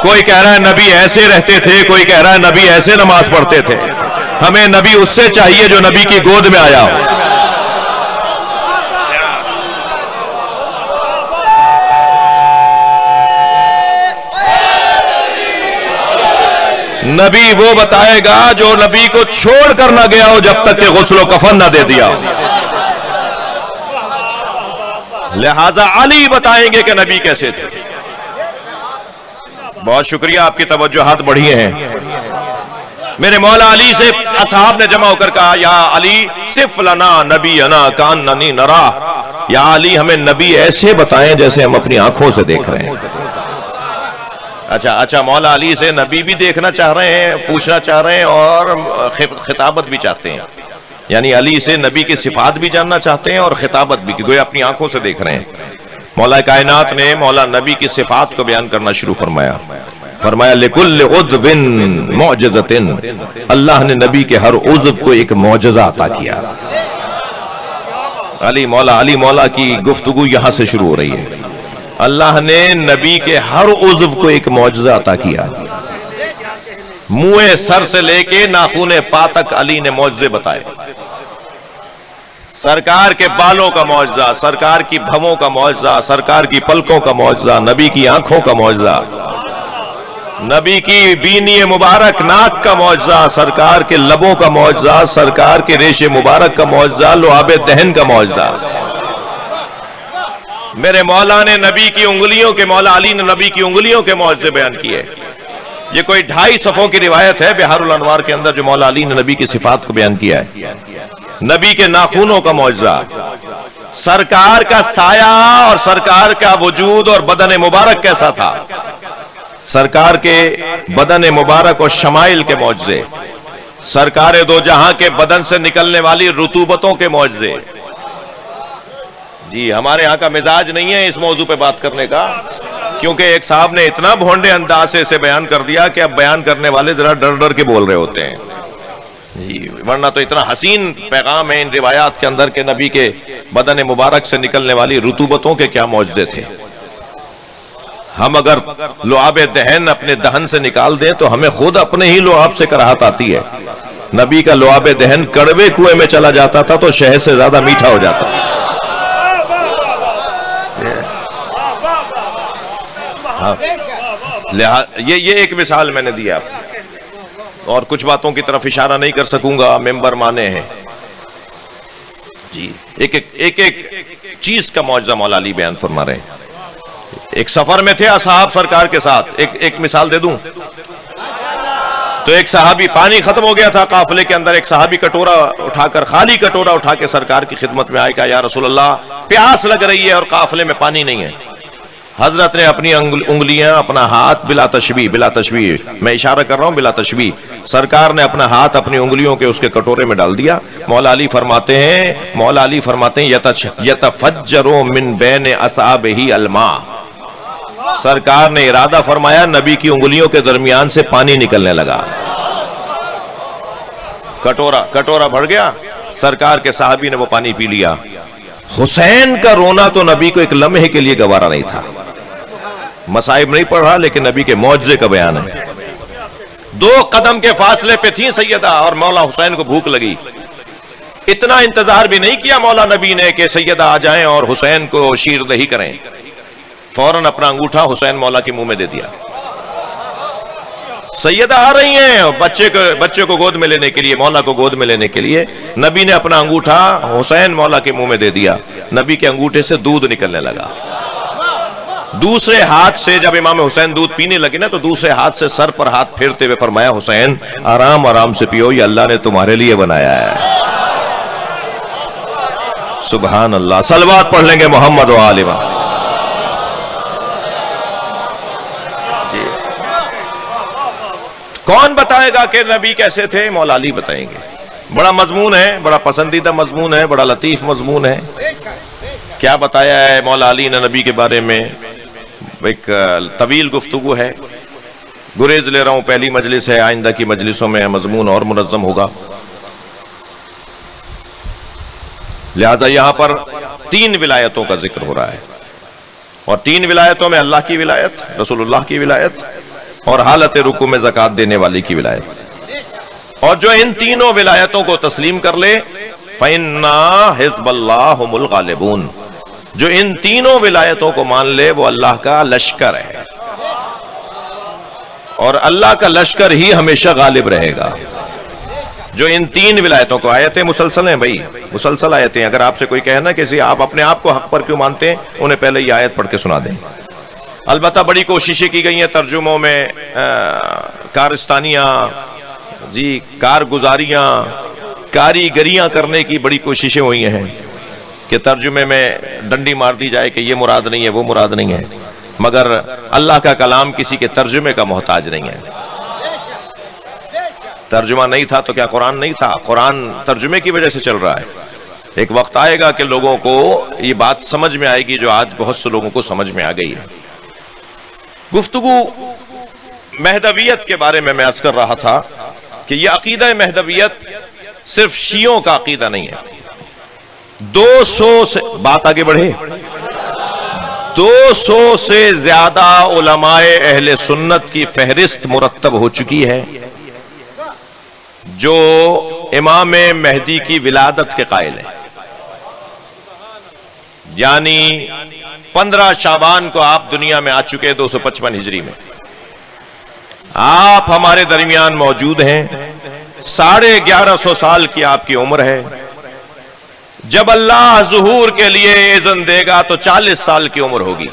کوئی کہہ رہا ہے نبی ایسے رہتے تھے، کوئی کہہ رہا ہے نبی ایسے نماز پڑھتے تھے. ہمیں نبی اس سے چاہیے جو نبی کی گود میں آیا ہو. نبی وہ بتائے گا جو نبی کو چھوڑ کر نہ گیا ہو جب تک کہ غسل و کفن نہ دے دیا ہو. لہذا علی بتائیں گے کہ نبی کیسے تھے. بہت شکریہ، آپ کی توجہات بڑھی ہیں. میرے مولا علی سے اصحاب نے جمع ہو کر کہا یا علی صف لنا نبینا کاننی نرا. یا علی ہمیں نبی ایسے بتائیں جیسے ہم اپنی آنکھوں سے دیکھ رہے ہیں. اچھا مولا علی سے نبی بھی دیکھنا چاہ رہے ہیں، پوچھنا چاہ رہے ہیں اور خطابت بھی چاہتے ہیں. یعنی علی سے نبی کی صفات بھی جاننا چاہتے ہیں اور خطابت بھی، کہ گویا اپنی آنکھوں سے دیکھ رہے ہیں. مولا کائنات نے مولا نبی کی صفات کو بیان کرنا شروع فرمایا. لِكُلِّ عُضْوٍ مُعْجِزَةٍ. اللہ نے نبی کے ہر عضو کو ایک معجزہ عطا کیا. علی مولا کی گفتگو یہاں سے شروع ہو رہی ہے۔ اللہ نے نبی کے ہر عضو کو ایک معجزہ عطا کیا، منہ سر سے لے کے ناخن پا تک علی نے معجزے بتائے۔ سرکار کے بالوں کا معجزہ، سرکار کی بھووں کا معجزہ، سرکار کی پلکوں کا معجزہ، نبی کی آنکھوں کا معجزہ، نبی کی بینی مبارک ناک کا معجزہ، سرکار کے لبوں کا معجزہ، سرکار کے ریش مبارک کا معجزہ، لعاب دہن کا معجزہ۔ میرے مولا نے نبی کی انگلیوں کے، مولا علی نے نبی کی انگلیوں کے معجزے بیان کیے۔ یہ کوئی 2.5 صفحوں کی روایت ہے بہار الانوار کے اندر جو مولا علی نے نبی کی صفات کو بیان کیا ہے۔ نبی کے ناخنوں کا معجزہ، سرکار کا سایہ اور سرکار کا وجود اور بدن مبارک کیسا تھا، سرکار کے بدن مبارک اور شمائل کے معجزے، سرکار دو جہاں کے بدن سے نکلنے والی رطوبتوں کے معجزے۔ جی ہمارے یہاں کا مزاج نہیں ہے اس موضوع پہ بات کرنے کا، کیونکہ ایک صاحب نے اتنا بھونڈے انداز سے اسے بیان کر دیا کہ اب بیان کرنے والے ذرا ڈر ڈر کے بول رہے ہوتے ہیں۔ جی ورنہ تو اتنا حسین پیغام ہے ان روایات کے اندر کہ نبی کے بدن مبارک سے نکلنے والی رطوبتوں کے کیا معجزے تھے۔ ہم اگر لعاب دہن اپنے دہن سے نکال دیں تو ہمیں خود اپنے ہی لعاب سے کراہت آتی ہے۔ نبی کا لعاب دہن کڑوے کنویں میں چلا جاتا تھا تو شہد سے زیادہ میٹھا ہو جاتا تھا۔ یہ ایک مثال میں نے دیا، اور کچھ باتوں کی طرف اشارہ نہیں کر سکوں گا، ممبر مانے ہیں۔ جی ایک چیز کا معجزہ مولا علی بیان فرما رہے ہیں۔ ایک سفر میں تھے اصحاب سرکار کے ساتھ، ایک مثال دے دوں تو ایک صحابی، پانی ختم ہو گیا تھا قافلے کے اندر، ایک صحابی کٹورا اٹھا کر، خالی کٹورا اٹھا کے سرکار کی خدمت میں آئے، کہا یا رسول اللہ پیاس لگ رہی ہے اور قافلے میں پانی نہیں ہے۔ حضرت نے اپنی انگلیاں، اپنا ہاتھ بلا تشبیہ میں اشارہ کر رہا ہوں، بلا تشبیہ سرکار نے اپنا ہاتھ اپنی انگلیوں کے اس کے کٹورے میں ڈال دیا۔ مولا علی فرماتے ہیں یتفجر من بین اصابعہ الماء، سرکار نے ارادہ فرمایا نبی کی انگلیوں کے درمیان سے پانی نکلنے لگا، کٹورا بھر گیا، سرکار کے صحابی نے وہ پانی پی لیا۔ حسین کا رونا تو نبی کو ایک لمحے کے لیے گوارا نہیں تھا، مصائب نہیں پڑھ رہا لیکن نبی کے معجزے کا بیان ہے۔ 2 قدم کے فاصلے پہ تھی سیدہ اور مولا حسین کو بھوک لگی، اتنا انتظار بھی نہیں کیا مولا نبی نے کہ سیدہ آ جائیں اور حسین کو شیر دہی کریں، فوراً اپنا انگوٹھا حسین مولا کے منہ میں دے دیا۔ سیدہ آ رہی ہیں بچے کو گود میں لینے کے لیے، مولا کو گود میں لینے کے لیے، نبی نے اپنا انگوٹھا حسین مولا کے منہ میں دے دیا، نبی کے انگوٹھے سے دودھ نکلنے لگا۔ دوسرے ہاتھ سے جب امام حسین دودھ پینے لگے نا تو دوسرے ہاتھ سے سر پر ہاتھ پھیرتے ہوئے فرمایا حسین آرام آرام سے پیو، یہ اللہ نے تمہارے لیے بنایا ہے۔ سبحان اللہ، صلوات پڑھ لیں گے محمد و آل محمد۔ کون بتائے گا کہ نبی کیسے تھے؟ مولا علی بتائیں گے۔ بڑا مضمون ہے، بڑا پسندیدہ مضمون ہے، بڑا لطیف مضمون ہے۔ کیا بتایا ہے مولا علی نے نبی کے بارے میں؟ ایک طویل گفتگو ہے، گریز لے رہا ہوں، پہلی مجلس ہے، آئندہ کی مجلسوں میں مضمون اور منظم ہوگا۔ لہذا یہاں پر 3 ولایتوں کا ذکر ہو رہا ہے، اور 3 ولایتوں میں اللہ کی ولایت، رسول اللہ کی ولایت، اور حالت رکوع میں زکوٰۃ دینے والی کی ولایت۔ اور جو ان تینوں ولایتوں کو تسلیم کر لے فَإِنَّا حِزْبَ اللَّهِ هُمُ الْغَالِبُونَ، جو ان تینوں ولایتوں کو مان لے وہ اللہ کا لشکر ہے، اور اللہ کا لشکر ہی ہمیشہ غالب رہے گا۔ جو ان 3 ولایتوں کو، آیتیں مسلسل ہیں بھائی، مسلسل آیتیں، اگر آپ سے کوئی کہنا کہ آپ اپنے آپ کو حق پر کیوں مانتے ہیں، انہیں پہلے یہ آیت پڑھ کے سنا دیں۔ البتہ بڑی کوششیں کی گئی ہیں ترجموں میں، کارستانیاں، جی کارگزاریاں، کاریگریاں کرنے کی بڑی کوششیں ہوئی ہیں کہ ترجمے میں ڈنڈی مار دی جائے کہ یہ مراد نہیں ہے، وہ مراد نہیں ہے، مگر اللہ کا کلام کسی کے ترجمے کا محتاج نہیں ہے۔ ترجمہ نہیں تھا تو کیا قرآن نہیں تھا؟ قرآن ترجمے کی وجہ سے چل رہا ہے۔ ایک وقت آئے گا کہ لوگوں کو یہ بات سمجھ میں آئے گی جو آج بہت سے لوگوں کو سمجھ میں آ گئی ہے۔ گفتگو مہدویت کے بارے میں عرض کر رہا تھا کہ یہ عقیدہ مہدویت صرف شیعوں کا عقیدہ نہیں ہے، 200 سے بات آگے بڑھے 200 سے زیادہ علماء اہل سنت کی فہرست مرتب ہو چکی ہے جو امام مہدی کی ولادت کے قائل ہیں. یعنی 15 شعبان کو آپ دنیا میں آ چکے 255 ہجری میں. آپ ہمارے درمیان موجود ہیں. 1150 سال کی آپ کی عمر ہے. جب اللہ ظہور کے لیے اذن دے گا تو 40 سال کی عمر ہوگی.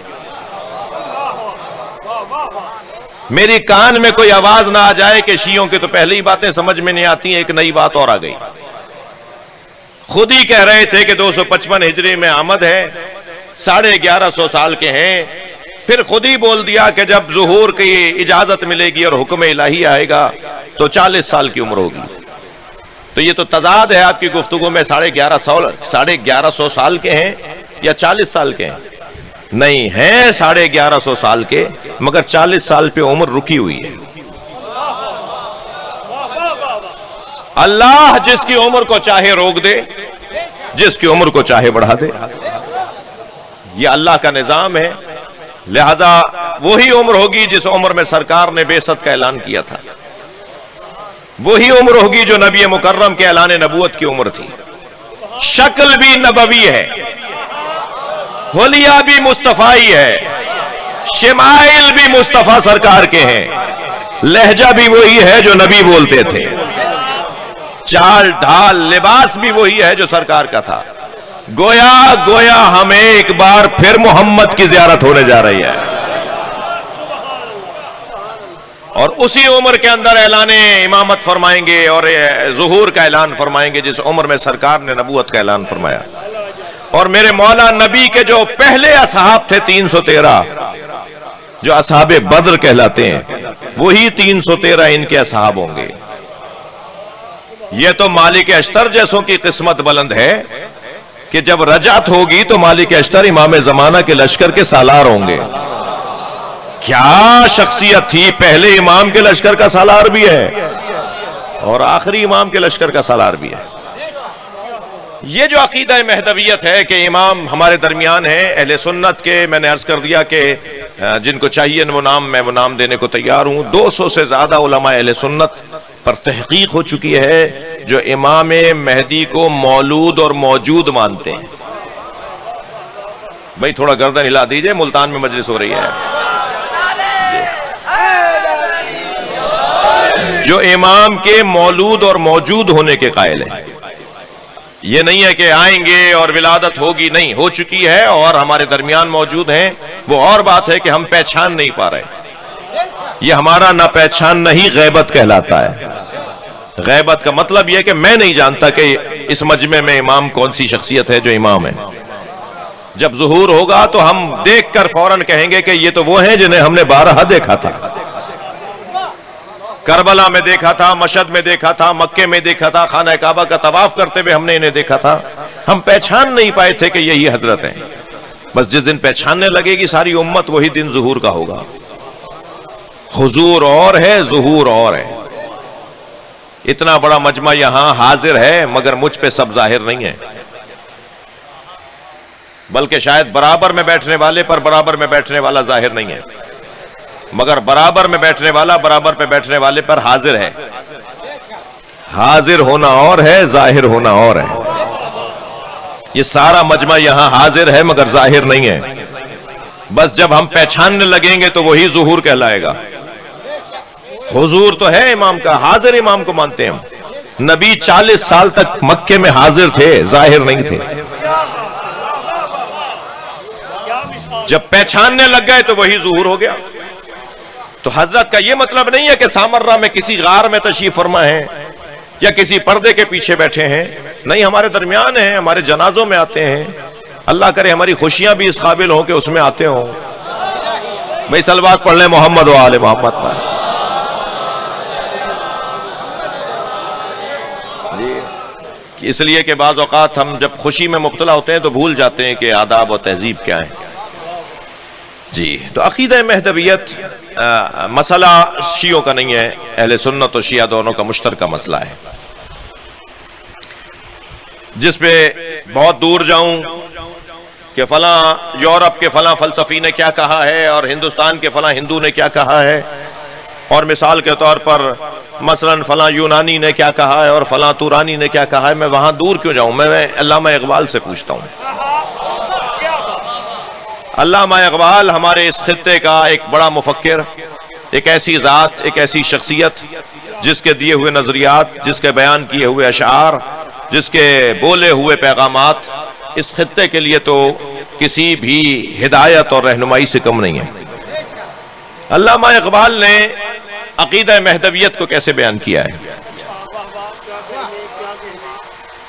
میری کان میں کوئی آواز نہ آ جائے کہ شیعوں کی تو پہلے ہی باتیں سمجھ میں نہیں آتی ہیں, ایک نئی بات اور آ گئی. خود ہی کہہ رہے تھے کہ 255 ہجری میں آمد ہے, 1150 سال کے ہیں. پھر خود ہی بول دیا کہ جب ظہور کی اجازت ملے گی اور حکم الہی آئے گا تو 40 سال کی عمر ہوگی. تو یہ تو تضاد ہے آپ کی گفتگو میں. 1150 سال کے ہیں یا 40 سال کے ہیں؟ نہیں ہیں 1150 سال کے, مگر 40 سال پہ عمر رکی ہوئی ہے. اللہ جس کی عمر کو چاہے روک دے, جس کی عمر کو چاہے بڑھا دے. یہ اللہ کا نظام ہے. لہذا وہی عمر ہوگی جس عمر میں سرکار نے بعثت کا اعلان کیا تھا, وہی عمر ہوگی جو نبی مکرم کے اعلان نبوت کی عمر تھی. شکل بھی نبوی ہے, حلیہ بھی مصطفی ہے, شمائل بھی مصطفیٰ سرکار کے ہیں, لہجہ بھی وہی ہے جو نبی بولتے تھے, چال ڈھال لباس بھی وہی ہے جو سرکار کا تھا. گویا ہمیں ایک بار پھر محمد کی زیارت ہونے جا رہی ہے, اور اسی عمر کے اندر اعلان امامت فرمائیں گے اور ظہور کا اعلان فرمائیں گے جس عمر میں سرکار نے نبوت کا اعلان فرمایا. اور میرے مولا نبی کے جو پہلے اصحاب تھے 313 جو اصحاب بدر کہلاتے ہیں, وہی 313 ان کے اصحاب ہوں گے. یہ تو مالک اشتر جیسوں کی قسمت بلند ہے کہ جب رجعت ہوگی تو مالک اشتر امام زمانہ کے لشکر کے سالار ہوں گے. کیا شخصیت تھی, پہلے امام کے لشکر کا سالار بھی ہے اور آخری امام کے لشکر کا سالار بھی ہے. یہ جو عقیدہ مہدویت ہے کہ امام ہمارے درمیان ہیں, اہل سنت کے, میں نے عرض کر دیا کہ جن کو چاہیے وہ نام میں وہ نام دینے کو تیار ہوں. 200 سے زیادہ علماء اہل سنت پر تحقیق ہو چکی ہے جو امام مہدی کو مولود اور موجود مانتے ہیں. بھائی تھوڑا گردن ہلا دیجئے, ملتان میں مجلس ہو رہی ہے. جو امام کے مولود اور موجود ہونے کے قائل ہیں. یہ نہیں ہے کہ آئیں گے اور ولادت ہوگی, نہیں, ہو چکی ہے اور ہمارے درمیان موجود ہیں. وہ اور بات ہے کہ ہم پہچان نہیں پا رہے. یہ ہمارا نہ پہچان نہیں غیبت کہلاتا ہے. غیبت کا مطلب یہ کہ میں نہیں جانتا کہ اس مجمع میں امام کون سی شخصیت ہے جو امام ہے. جب ظہور ہوگا تو ہم دیکھ کر فوراً کہیں گے کہ یہ تو وہ ہیں جنہیں ہم نے بارہا دیکھا تھا, کربلا میں دیکھا تھا, مشہد میں دیکھا تھا, مکے میں دیکھا تھا, خانہ کعبہ کا طواف کرتے ہوئے ہم نے انہیں دیکھا تھا. ہم پہچان نہیں پائے تھے کہ یہی حضرت ہیں. بس جس دن پہچاننے لگے گی ساری امت, وہی دن ظہور کا ہوگا. حضور اور ہے, ظہور اور ہے. اتنا بڑا مجمع یہاں حاضر ہے مگر مجھ پہ سب ظاہر نہیں ہے, بلکہ شاید برابر میں بیٹھنے والے پر برابر میں بیٹھنے والا ظاہر نہیں ہے, مگر برابر میں بیٹھنے والا برابر پہ بیٹھنے والے پر حاضر ہے. حاضر ہونا اور ہے, ظاہر ہونا اور ہے. یہ سارا مجمع یہاں حاضر ہے مگر ظاہر نہیں ہے. بس جب ہم پہچاننے لگیں گے تو وہی ظہور کہلائے گا. حضور تو ہے امام کا, حاضر امام کو مانتے ہیں ہم. نبی 40 سال تک مکے میں حاضر تھے, ظاہر نہیں تھے. جب پہچاننے لگ گئے تو وہی ظہور ہو گیا. تو حضرت کا یہ مطلب نہیں ہے کہ سامرہ میں کسی غار میں تشریف فرما ہے یا کسی پردے کے پیچھے بیٹھے ہیں. نہیں, ہمارے درمیان ہیں, ہمارے جنازوں میں آتے ہیں. اللہ کرے ہماری خوشیاں بھی اس قابل ہوں کہ اس میں آتے ہوں. بھائی صلوات پڑھ لیں محمد و آل محمد پر. اس لیے کہ بعض اوقات ہم جب خوشی میں مبتلا ہوتے ہیں تو بھول جاتے ہیں کہ آداب و تہذیب کیا ہیں. جی, تو عقیدہ مہدویت مسئلہ شیعوں کا نہیں ہے, اہل سنت و شیعہ دونوں کا مشترکہ مسئلہ ہے, جس پہ بہت دور جاؤں کہ فلاں یورپ کے فلاں فلسفی نے کیا کہا ہے اور ہندوستان کے فلاں ہندو نے کیا کہا ہے، اور مثال کے طور پر مثلاً فلاں یونانی نے کیا کہا ہے اور فلاں تورانی نے کیا کہا ہے، میں وہاں دور کیوں جاؤں؟ میں علامہ اقبال سے پوچھتا ہوں۔ علامہ اقبال ہمارے اس خطے کا ایک بڑا مفکر، ایک ایسی ذات، ایک ایسی شخصیت جس کے دیے ہوئے نظریات، جس کے بیان کیے ہوئے اشعار، جس کے بولے ہوئے پیغامات اس خطے کے لیے تو کسی بھی ہدایت اور رہنمائی سے کم نہیں ہے۔ علامہ اقبال نے عقیدہ مہدویت کو کیسے بیان کیا ہے؟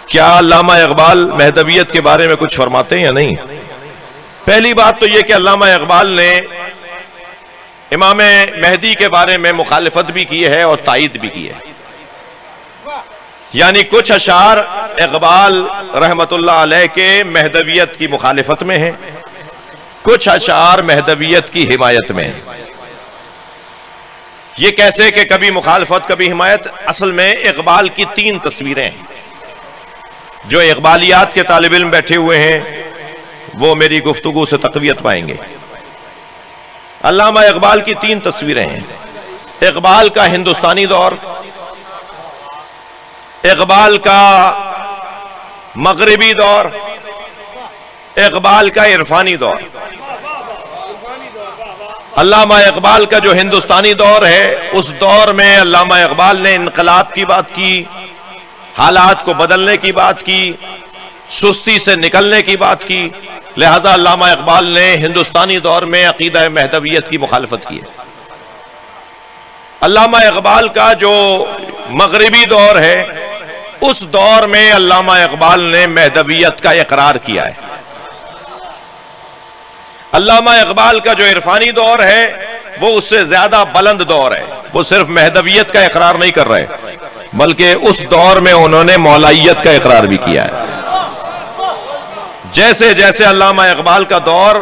کیا علامہ اقبال مہدویت کے بارے میں کچھ فرماتے ہیں یا نہیں؟ پہلی بات تو یہ کہ علامہ اقبال نے امام مہدی کے بارے میں مخالفت بھی کی ہے اور تائید بھی کی ہے، یعنی کچھ اشعار اقبال رحمت اللہ علیہ کے مہدویت کی مخالفت میں ہیں، کچھ اشعار مہدویت کی حمایت میں ہیں۔ یہ کیسے کہ کبھی مخالفت کبھی حمایت؟ اصل میں اقبال کی 3 تصویریں ہیں۔ جو اقبالیات کے طالب علم بیٹھے ہوئے ہیں وہ میری گفتگو سے تقویت پائیں گے۔ علامہ اقبال کی 3 تصویریں ہیں۔ اقبال کا ہندوستانی دور، اقبال کا مغربی دور، اقبال کا عرفانی دور۔ علامہ اقبال کا جو ہندوستانی دور ہے، اس دور میں علامہ اقبال نے انقلاب کی بات کی، حالات کو بدلنے کی بات کی، سستی سے نکلنے کی بات کی، لہذا علامہ اقبال نے ہندوستانی دور میں عقیدہ مہدویت کی مخالفت کی ہے۔ علامہ اقبال کا جو مغربی دور ہے، اس دور میں علامہ اقبال نے مہدویت کا اقرار کیا ہے۔ علامہ اقبال کا جو عرفانی دور ہے وہ اس سے زیادہ بلند دور ہے، وہ صرف مہدویت کا اقرار نہیں کر رہے بلکہ اس دور میں انہوں نے مولائیت کا اقرار بھی کیا ہے۔ جیسے جیسے علامہ اقبال کا دور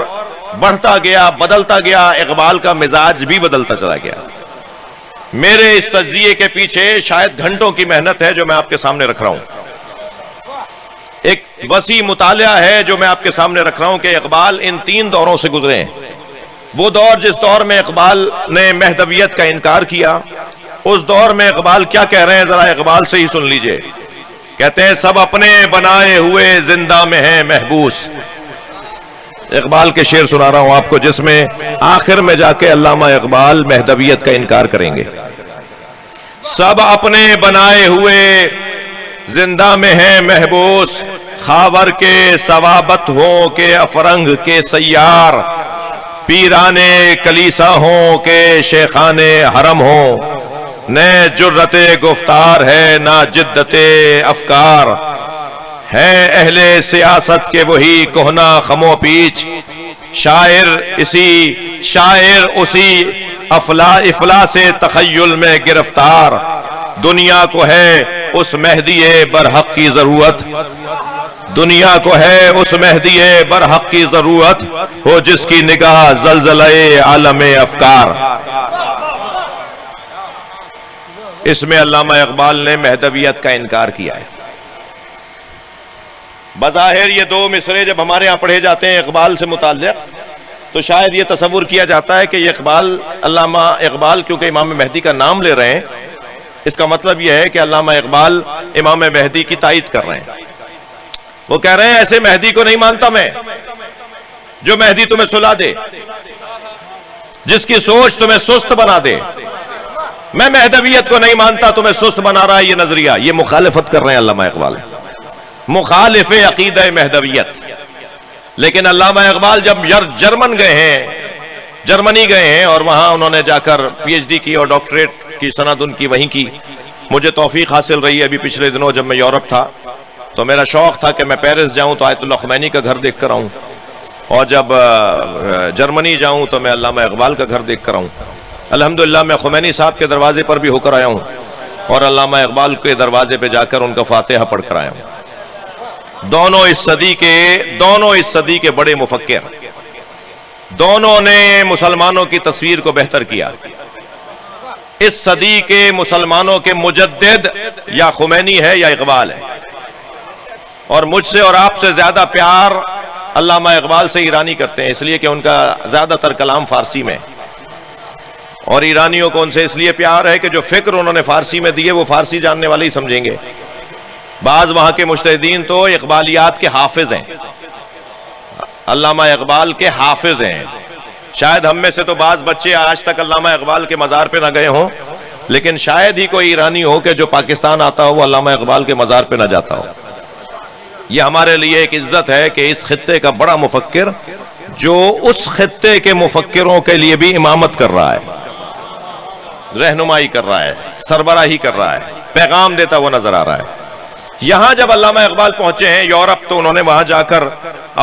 بڑھتا گیا، بدلتا گیا، اقبال کا مزاج بھی بدلتا چلا گیا۔ میرے اس تجزیے کے پیچھے شاید گھنٹوں کی محنت ہے جو میں آپ کے سامنے رکھ رہا ہوں، ایک وسیع مطالعہ ہے جو میں آپ کے سامنے رکھ رہا ہوں کہ اقبال ان 3 دوروں سے گزرے ہیں۔ وہ دور جس دور میں اقبال نے مہدویت کا انکار کیا، اس دور میں اقبال کیا کہہ رہے ہیں ذرا اقبال سے ہی سن لیجئے۔ کہتے ہیں سب اپنے بنائے ہوئے زندہ میں ہیں محبوس۔ اقبال کے شعر سنا رہا ہوں آپ کو جس میں آخر میں جا کے علامہ اقبال مہدویت کا انکار کریں گے۔ سب اپنے بنائے ہوئے زندہ میں ہیں محبوس، خاور کے ثوابت ہوں کہ افرنگ کے سیار، پیرانے کلیسا ہوں کہ شیخان حرم ہوں، نہ جرت گفتار ہے نہ جدت افکار، ہے اہل سیاست کے وہی کہنا خمو پیچ، شاعر اسی افلاس تخیل میں گرفتار، دنیا کو ہے اس مہدی برحق کی ضرورت، دنیا کو ہے اس مہدی برحق کی ضرورت، ہو جس کی نگاہ زلزلہ عالم افکار۔ اس میں علامہ اقبال نے مہدویت کا انکار کیا ہے۔ بظاہر یہ 2 مصرے جب ہمارے ہاں پڑھے جاتے ہیں اقبال سے متعلق تو شاید یہ تصور کیا جاتا ہے کہ یہ علامہ اقبال کیونکہ امام مہدی کا نام لے رہے ہیں، اس کا مطلب یہ ہے کہ علامہ اقبال امام مہدی کی تائید کر رہے ہیں۔ وہ کہہ رہے ہیں ایسے مہدی کو نہیں مانتا میں جو مہدی تمہیں سلا دے، جس کی سوچ تمہیں سست بنا دے۔ میں مہدویت کو نہیں مانتا، تمہیں سست بنا رہا ہے یہ نظریہ۔ یہ مخالفت کر رہے ہیں علامہ اقبال، مخالف عقیدہ مہدویت۔ لیکن علامہ اقبال جب جرمنی گئے ہیں اور وہاں انہوں نے جا کر پی ایچ ڈی کی اور ڈاکٹریٹ کی سند ان کی وہیں کی، مجھے توفیق حاصل رہی ہے ابھی پچھلے دنوں جب میں یورپ تھا تو میرا شوق تھا کہ میں پیرس جاؤں تو آیت اللہ خمینی کا گھر دیکھ کر آؤں، اور جب جرمنی جاؤں تو میں علامہ اقبال کا گھر دیکھ کر آؤں۔ الحمدللہ میں خمینی صاحب کے دروازے پر بھی ہو کر آیا ہوں اور علامہ اقبال کے دروازے پہ جا کر ان کا فاتحہ پڑھ کر آیا ہوں۔ دونوں اس صدی کے بڑے مفکر، دونوں نے مسلمانوں کی تصویر کو بہتر کیا۔ اس صدی کے مسلمانوں کے مجدد یا خمینی ہے یا اقبال ہے۔ اور مجھ سے اور آپ سے زیادہ پیار علامہ اقبال سے ایرانی کرتے ہیں، اس لیے کہ ان کا زیادہ تر کلام فارسی میں، اور ایرانیوں کو ان سے اس لیے پیار ہے کہ جو فکر انہوں نے فارسی میں دیے وہ فارسی جاننے والے ہی سمجھیں گے۔ بعض وہاں کے مجتہدین تو اقبالیات کے حافظ ہیں، علامہ اقبال کے حافظ ہیں۔ شاید ہم میں سے تو بعض بچے آج تک علامہ اقبال کے مزار پہ نہ گئے ہوں، لیکن شاید ہی کوئی ایرانی ہو کہ جو پاکستان آتا ہو وہ علامہ اقبال کے مزار پہ نہ جاتا ہو۔ یہ ہمارے لیے ایک عزت ہے کہ اس خطے کا بڑا مفکر جو اس خطے کے مفکروں کے لیے بھی امامت کر رہا ہے، رہنمائی کر رہا ہے، سربراہی کر رہا ہے، پیغام دیتا وہ نظر آ رہا ہے۔ یہاں جب علامہ اقبال پہنچے ہیں یورپ تو انہوں نے وہاں جا کر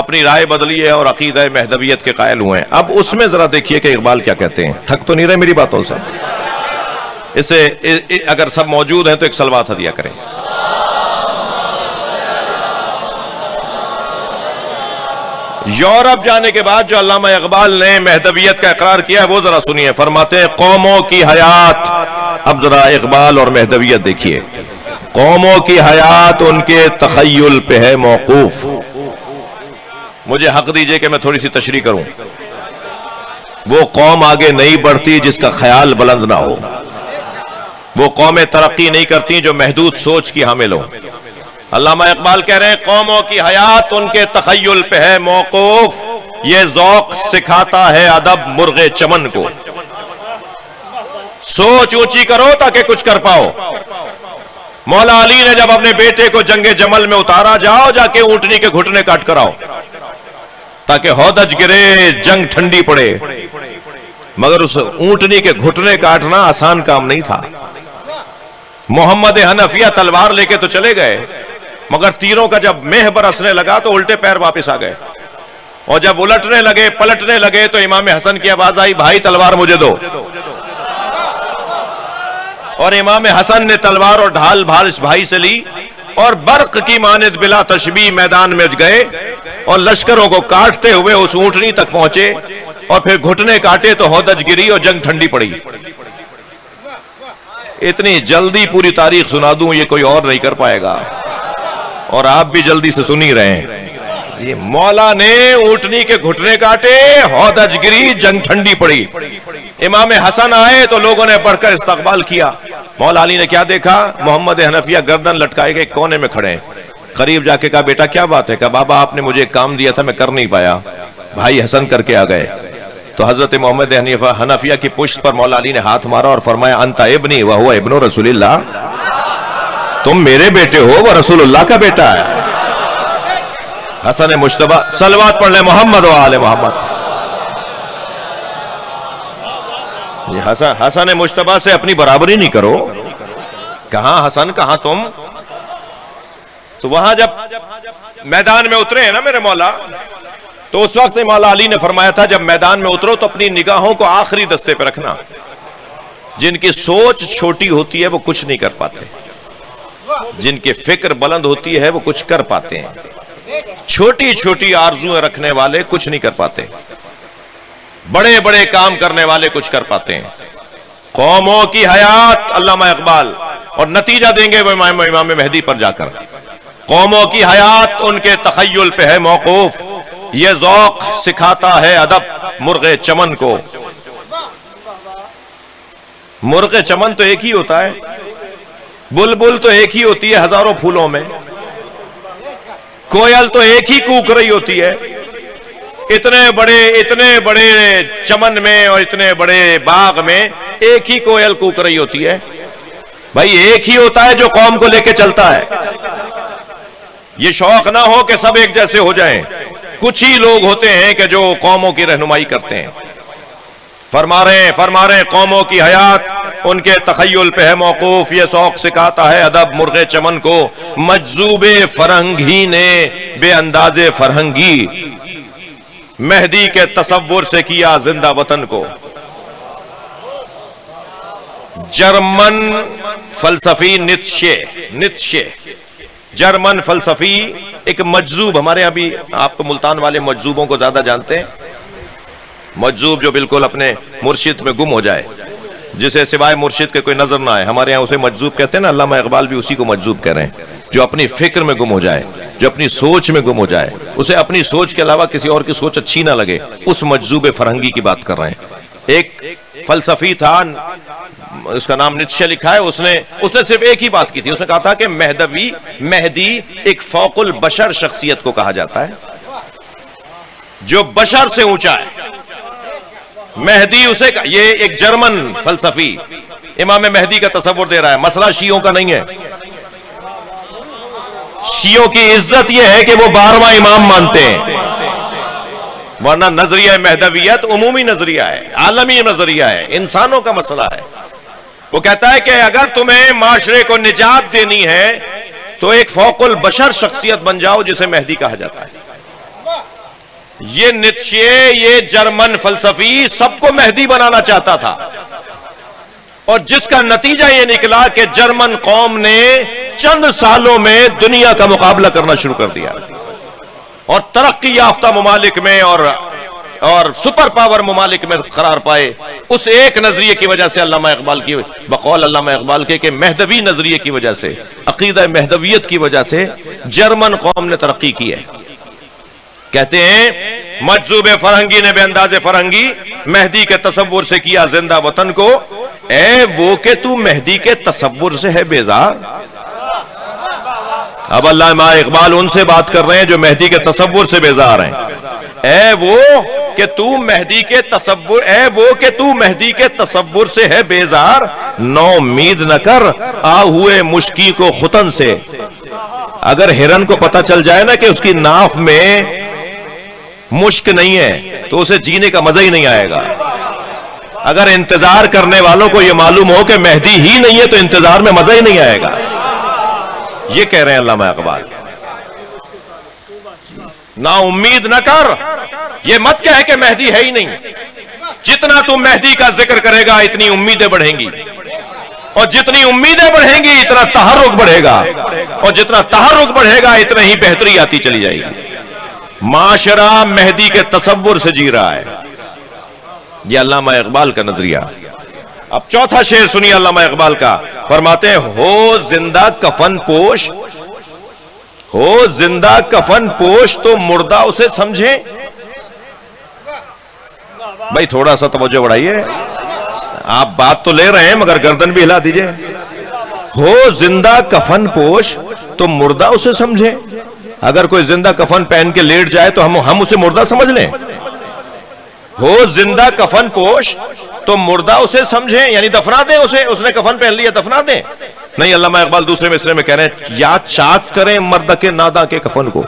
اپنی رائے بدلی ہے اور عقیدہ مہدویت کے قائل ہوئے ہیں۔ اب اس میں ذرا دیکھیے کہ اقبال کیا کہتے ہیں، تھک تو نہیں رہے میری باتوں سے؟ اسے اگر سب موجود ہیں تو ایک صلوات ہدیہ کریں۔ یورپ جانے کے بعد جو علامہ اقبال نے مہدویت کا اقرار کیا ہے وہ ذرا سنیے۔ فرماتے ہیں قوموں کی حیات، اب ذرا اقبال اور مہدویت دیکھیے، قوموں کی حیات ان کے تخیل پہ ہے موقوف۔ مجھے حق دیجئے کہ میں تھوڑی سی تشریح کروں۔ وہ قوم آگے نہیں بڑھتی جس کا خیال بلند نہ ہو، وہ قومیں ترقی نہیں کرتی جو محدود سوچ کی حامل ہو۔ علامہ اقبال کہہ رہے ہیں قوموں کی حیات ان کے تخیل پہ ہے موقوف، یہ ذوق سکھاتا ہے ادب مرغ چمن کو۔ سوچ اونچی کرو تاکہ کچھ کر پاؤ۔ مولا علی نے جب اپنے بیٹے کو جنگ جمل میں اتارا، جاؤ جا کے اونٹنی کے گھٹنے کاٹ کر آؤ تاکہ ہودج گرے جنگ ٹھنڈی پڑے۔ مگر اس اونٹنی کے گھٹنے کاٹنا آسان کام نہیں تھا۔ محمد حنفیہ تلوار لے کے تو چلے گئے، مگر تیروں کا جب مہ برسنے لگا تو الٹے پیر واپس آ گئے، اور جب الٹنے لگے پلٹنے لگے تو امام حسن کی آواز آئی، بھائی تلوار مجھے دو۔ اور امام حسن نے تلوار اور ڈھال بھائی سے لی اور برق کی مانند بلا تشبیہ میدان میں گئے اور لشکروں کو کاٹتے ہوئے اس اونٹنی تک پہنچے، اور پھر گھٹنے کاٹے تو ہودج گری اور جنگ ٹھنڈی پڑی۔ اتنی جلدی پوری تاریخ سنا دوں یہ کوئی اور نہیں کر پائے گا، اور آپ بھی جلدی سے سنی رہے ہیں۔ جی مولا نے اونٹنی کے گھٹنے کاٹے، ہودج گری، جنگ ٹھنڈی پڑی۔ امام حسن آئے تو لوگوں نے بڑھ کر استقبال کیا۔ مولا علی نے کیا دیکھا؟ محمد حنفیہ گردن لٹکائے گئے کونے میں کھڑے ہیں۔ قریب جا کے کہا بیٹا کیا بات ہے؟ کہا بابا آپ نے مجھے ایک کام دیا تھا میں کر نہیں پایا۔ بھائی حسن کر کے آ گئے تو حضرت محمد حنفیہ کی پشت پر مولا علی نے ہاتھ مارا اور فرمایا انت ابنی وہو ابن رسول اللہ، تم میرے بیٹے ہو وہ رسول اللہ کا بیٹا ہے۔ حسن مجتبی، صلوات پڑھ لیں محمد و آل محمد۔ حسن مجتبی سے اپنی برابری نہیں کرو، کہاں حسن کہاں تم؟ تو وہاں جب میدان میں اترے ہیں نا میرے مولا، تو اس وقت مولا علی نے فرمایا تھا جب میدان میں اترو تو اپنی نگاہوں کو آخری دستے پہ رکھنا۔ جن کی سوچ چھوٹی ہوتی ہے وہ کچھ نہیں کر پاتے، جن کی فکر بلند ہوتی ہے وہ کچھ کر پاتے ہیں۔ چھوٹی چھوٹی آرزویں رکھنے والے کچھ نہیں کر پاتے، بڑے بڑے کام کرنے والے کچھ کر پاتے ہیں۔ قوموں کی حیات علامہ اقبال، اور نتیجہ دیں گے وہ امام مہدی پر جا کر، قوموں کی حیات ان کے تخیل پہ ہے موقوف، یہ ذوق سکھاتا ہے ادب مرغ چمن کو۔ مرغ چمن تو ایک ہی ہوتا ہے، بلبل تو ایک ہی ہوتی ہے ہزاروں پھولوں میں، کوئل تو ایک ہی کوک رہی ہوتی ہے۔ اتنے بڑے چمن میں اور اتنے بڑے باغ میں ایک ہی کوئل کوک رہی ہوتی ہے۔ بھائی ایک ہی ہوتا ہے جو قوم کو لے کے چلتا ہے۔ یہ شوق نہ ہو کہ سب ایک جیسے ہو جائیں، کچھ ہی لوگ ہوتے ہیں کہ جو قوموں کی رہنمائی کرتے ہیں۔ فرما رہے ہیں قوموں کی حیات ان کے تخیل پہ ہے موقوف، یہ ذوق سکھاتا ہے ادب مرغ چمن کو۔ مجذوب فرہنگی نے بے انداز فرہنگی، مہدی کے تصور سے کیا زندہ وطن کو۔ جرمن فلسفی نیتشے، جرمن فلسفی ایک مجذوب، ہمارے یہاں بھی آپ تو ملتان والے مجذوبوں کو زیادہ جانتے ہیں، مجذوب جو بالکل اپنے مرشد میں گم ہو جائے، جسے سوائے مرشد کے کوئی نظر نہ آئے. ہمارے ہاں اسے مجذوب کہتے ہیں نا, علامہ اقبال بھی اسی کو مجذوب کہہ رہے ہیں, جو اپنی فکر میں گم ہو جائے, جو اپنی سوچ میں گم ہو جائے, اسے اپنی سوچ کے علاوہ کسی اور کی سوچ اچھی نہ لگے, اس مجذوب فرہنگی کی بات کر رہے ہیں. ایک فلسفی تھا, اس کا نام نیتشے لکھا ہے, اس نے صرف ایک ہی بات کی تھی. اس نے کہا تھا کہ مہدی ایک فوق البشر شخصیت کو کہا جاتا ہے جو بشر سے اونچا ہے. مہدی اسے, یہ ایک جرمن فلسفی امام مہدی کا تصور دے رہا ہے. مسئلہ شیعوں کا نہیں ہے. شیعوں کی عزت یہ ہے کہ وہ 12واں امام مانتے ہیں, ورنہ نظریہ مہدویت عمومی نظریہ ہے, عالمی نظریہ ہے, انسانوں کا مسئلہ ہے. وہ کہتا ہے کہ اگر تمہیں معاشرے کو نجات دینی ہے تو ایک فوق البشر شخصیت بن جاؤ جسے مہدی کہا جاتا ہے. یہ نیتشے, یہ جرمن فلسفی سب کو مہدی بنانا چاہتا تھا, اور جس کا نتیجہ یہ نکلا کہ جرمن قوم نے چند سالوں میں دنیا کا مقابلہ کرنا شروع کر دیا, اور ترقی یافتہ ممالک میں اور سپر پاور ممالک میں قرار پائے. اس ایک نظریے کی وجہ سے, علامہ اقبال کی بقول علامہ اقبال کے کہ مہدوی نظریے کی وجہ سے, عقیدہ مہدویت کی وجہ سے جرمن قوم نے ترقی کی ہے. کہتے ہیں مجذوب فرہنگی نے بے انداز فرہنگی مہدی کے تصور سے کیا زندہ وطن کو, اے وہ کہ تو مہدی کے تصور سے ہے بیزار. اب علامہ اقبال ان سے بات کر رہے ہیں جو مہدی کے تصور سے بیزار ہیں. اے وہ کہ تو مہدی کے تصور, اے وہ کہ تو مہدی کے تصور سے ہے بیزار, نو امید نہ کر آ ہوئے مشکی کو ختن سے. اگر ہرن کو پتہ چل جائے نا کہ اس کی ناف میں مشک نہیں ہے تو اسے جینے کا مزہ ہی نہیں آئے گا. اگر انتظار کرنے والوں کو یہ معلوم ہو کہ مہدی ہی نہیں ہے تو انتظار میں مزہ ہی نہیں آئے گا. یہ کہہ رہے ہیں علامہ اقبال. نا امید نہ کر, یہ مت کہے کہ مہدی ہے ہی نہیں. جتنا تم مہدی کا ذکر کرے گا اتنی امیدیں بڑھیں گی, اور جتنی امیدیں بڑھیں گی اتنا تحرک بڑھے گا, اور جتنا تحرک بڑھے گا اتنا ہی بہتری آتی چلی جائے گی. معاشرہ مہدی کے تصور سے جی رہا ہے. یہ علامہ اقبال کا نظریہ. اب چوتھا شعر سنیے علامہ اقبال کا. فرماتے ہیں ہو زندہ کفن پوش, ہو زندہ کفن پوش تو مردہ اسے سمجھیں. بھائی تھوڑا سا توجہ بڑھائیے, آپ بات تو لے رہے ہیں مگر گردن بھی ہلا دیجئے. ہو زندہ کفن پوش تو مردہ اسے سمجھیں. اگر کوئی زندہ کفن پہن کے لیٹ جائے تو ہم اسے مردہ سمجھ لیں. ہو زندہ کفن پوش تو مردہ اسے سمجھیں, یعنی دفنا دیں اسے, اس نے کفن پہن لیا دفنا دیں. نہیں, علامہ اقبال دوسرے مصرے میں کہہ رہے ہیں یا چاک کریں مرد کے نادا کے کفن کو.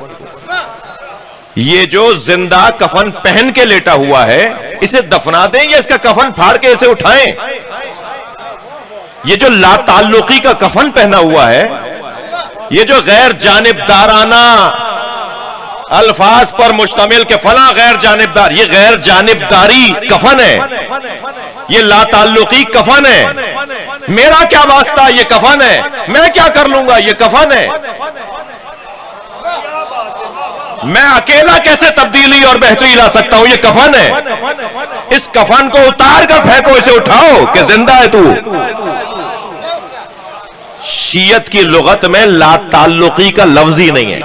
یہ جو زندہ کفن پہن کے لیٹا ہوا ہے اسے دفنا دیں یا اس کا کفن پھاڑ کے اسے اٹھائیں. یہ جو لا تعلقی کا کفن پہنا ہوا ہے, یہ جو غیر جانبدارانہ الفاظ پر مشتمل کہ فلاں غیر جانبدار, یہ غیر جانبداری کفن ہے, یہ لا تعلقی کفن ہے. میرا کیا واسطہ, یہ کفن ہے. میں کیا کر لوں گا, یہ کفن ہے. میں اکیلا کیسے تبدیلی اور بہتری لا سکتا ہوں, یہ کفن ہے. اس کفن کو اتار کر پھینکو, اسے اٹھاؤ کہ زندہ ہے تو. شیعت کی لغت میں لا تعلقی کا لفظ ہی نہیں ہے.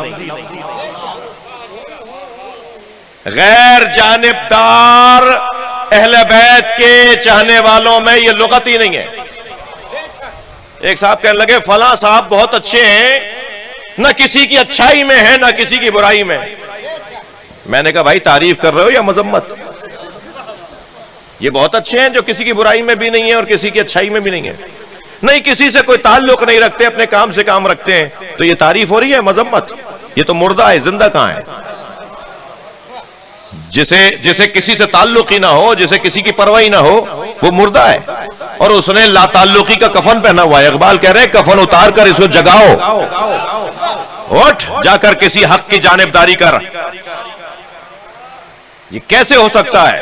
غیر جانبدار اہل بیت کے چاہنے والوں میں یہ لغت ہی نہیں ہے. ایک صاحب کہنے لگے فلاں صاحب بہت اچھے ہیں, نہ کسی کی اچھائی میں ہے نہ کسی کی برائی میں. میں نے کہا بھائی تعریف کر رہے ہو یا مذمت؟ یہ بہت اچھے ہیں جو کسی کی برائی میں بھی نہیں ہے اور کسی کی اچھائی میں بھی نہیں ہے. نہیں, کسی سے کوئی تعلق نہیں رکھتے, اپنے کام سے کام رکھتے ہیں, تو یہ تعریف ہو رہی ہے مذمت؟ یہ تو مردہ ہے, زندہ کہاں ہے؟ جسے کسی سے تعلق ہی نہ ہو, جسے کسی کی پرواہ نہ ہو, وہ مردہ ہے. اور اس نے لا تعلقی کا کفن پہنا ہوا ہے. اقبال کہہ رہے ہیں کفن اتار کر اس کو جگاؤ, اٹھ جا کر کسی حق کی جانبداری کر. یہ کیسے ہو سکتا ہے؟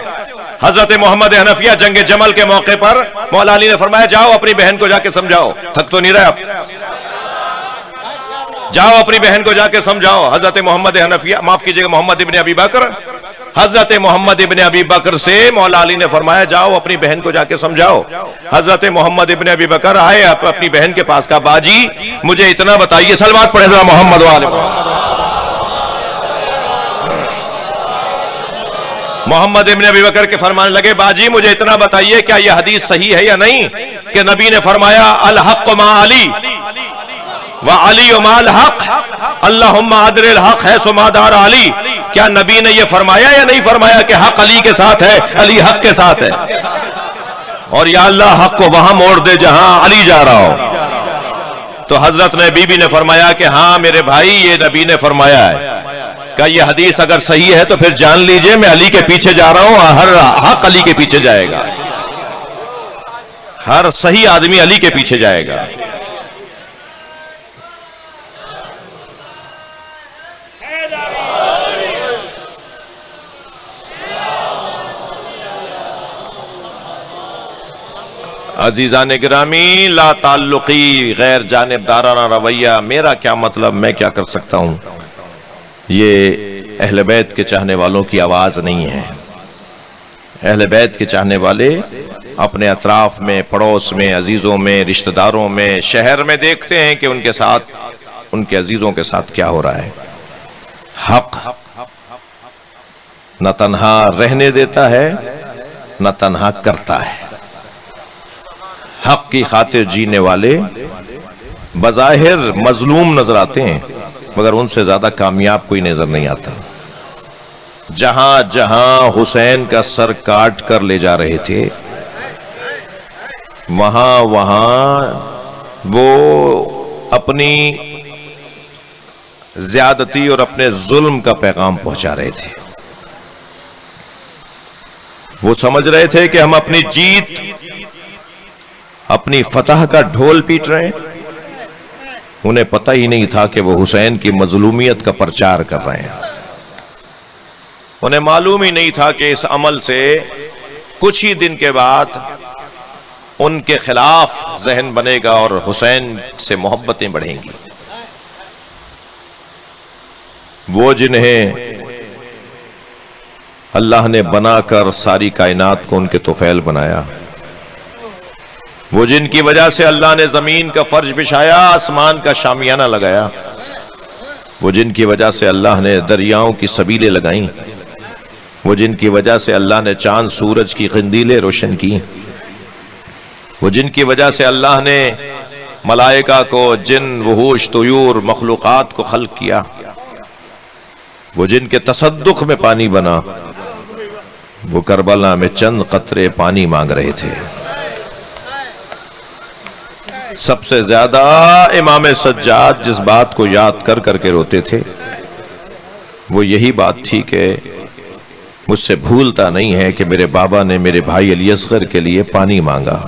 حضرت محمد حنفیہ جنگ جمل کے موقع پر مولا علی نے فرمایا جاؤ اپنی بہن کو جا کے سمجھاؤ. تھک تو نہیں رہے آپ؟ جاؤ اپنی بہن کو جا کے سمجھاؤ. حضرت محمد حنفیہ, معاف کیجئے گا محمد ابن ابی بکر حضرت محمد ابن ابی بکر سے مولا علی نے فرمایا جاؤ اپنی بہن کو جا کے سمجھاؤ. حضرت محمد ابن ابی بکر آئے اپنی بہن کے پاس، کہا باجی مجھے اتنا بتائیے، صلوات پڑھے ذرا محمد والے محمد ابن ابی بکر کے فرمانے لگے باجی مجھے اتنا بتائیے کیا یہ حدیث صحیح ہے یا نہیں کہ نبی نے فرمایا الحق مع علی وعلی مع الحق اللہم ادر الحق حیث ما دار علی. کیا نبی نے یہ فرمایا یا نہیں فرمایا کہ حق علی کے ساتھ ہے، علی حق کے ساتھ ہے، اور یا اللہ حق کو وہاں موڑ دے جہاں علی جا رہا ہو. تو حضرت نے بی بی نے فرمایا کہ ہاں میرے بھائی یہ نبی نے فرمایا ہے. کہ یہ حدیث اگر صحیح ہے تو پھر جان لیجئے میں علی کے پیچھے جا رہا ہوں، ہر حق علی کے پیچھے جائے گا، ہر صحیح آدمی علی کے پیچھے جائے گا. عزیزان گرامی، لا تعلقی، غیر جانبدارانہ رویہ، میرا کیا مطلب، میں کیا کر سکتا ہوں، یہ اہل بیت کے چاہنے والوں کی آواز نہیں ہے. اہل بیت کے چاہنے والے اپنے اطراف میں، پڑوس میں، عزیزوں میں، رشتہ داروں میں، شہر میں دیکھتے ہیں کہ ان کے ساتھ، ان کے عزیزوں کے ساتھ کیا ہو رہا ہے. حق نہ تنہا رہنے دیتا ہے نہ تنہا کرتا ہے. حق کی خاطر جینے والے بظاہر مظلوم نظر آتے ہیں مگر ان سے زیادہ کامیاب کوئی نظر نہیں آتا. جہاں جہاں حسین کا سر کاٹ کر لے جا رہے تھے وہاں وہاں وہ اپنی زیادتی اور اپنے ظلم کا پیغام پہنچا رہے تھے. وہ سمجھ رہے تھے کہ ہم اپنی جیت، اپنی فتح کا ڈھول پیٹ رہے ہیں. انہیں پتہ ہی نہیں تھا کہ وہ حسین کی مظلومیت کا پرچار کر رہے ہیں. انہیں معلوم ہی نہیں تھا کہ اس عمل سے کچھ ہی دن کے بعد ان کے خلاف ذہن بنے گا اور حسین سے محبتیں بڑھیں گی. وہ جنہیں اللہ نے بنا کر ساری کائنات کو ان کے طفیل بنایا، وہ جن کی وجہ سے اللہ نے زمین کا فرش بچھایا، آسمان کا شامیانہ لگایا، وہ جن کی وجہ سے اللہ نے دریاؤں کی سبیلیں لگائیں، وہ جن کی وجہ سے اللہ نے چاند سورج کی قندیلیں روشن کی، وہ جن کی وجہ سے اللہ نے ملائکہ کو، جن، وحوش، طیور، مخلوقات کو خلق کیا، وہ جن کے تصدق میں پانی بنا، وہ کربلا میں چند قطرے پانی مانگ رہے تھے. سب سے زیادہ امام سجاد جس بات کو یاد کر کر کے روتے تھے وہ یہی بات تھی کہ مجھ سے بھولتا نہیں ہے کہ میرے بابا نے میرے بھائی علی اصغر کے لیے پانی مانگا.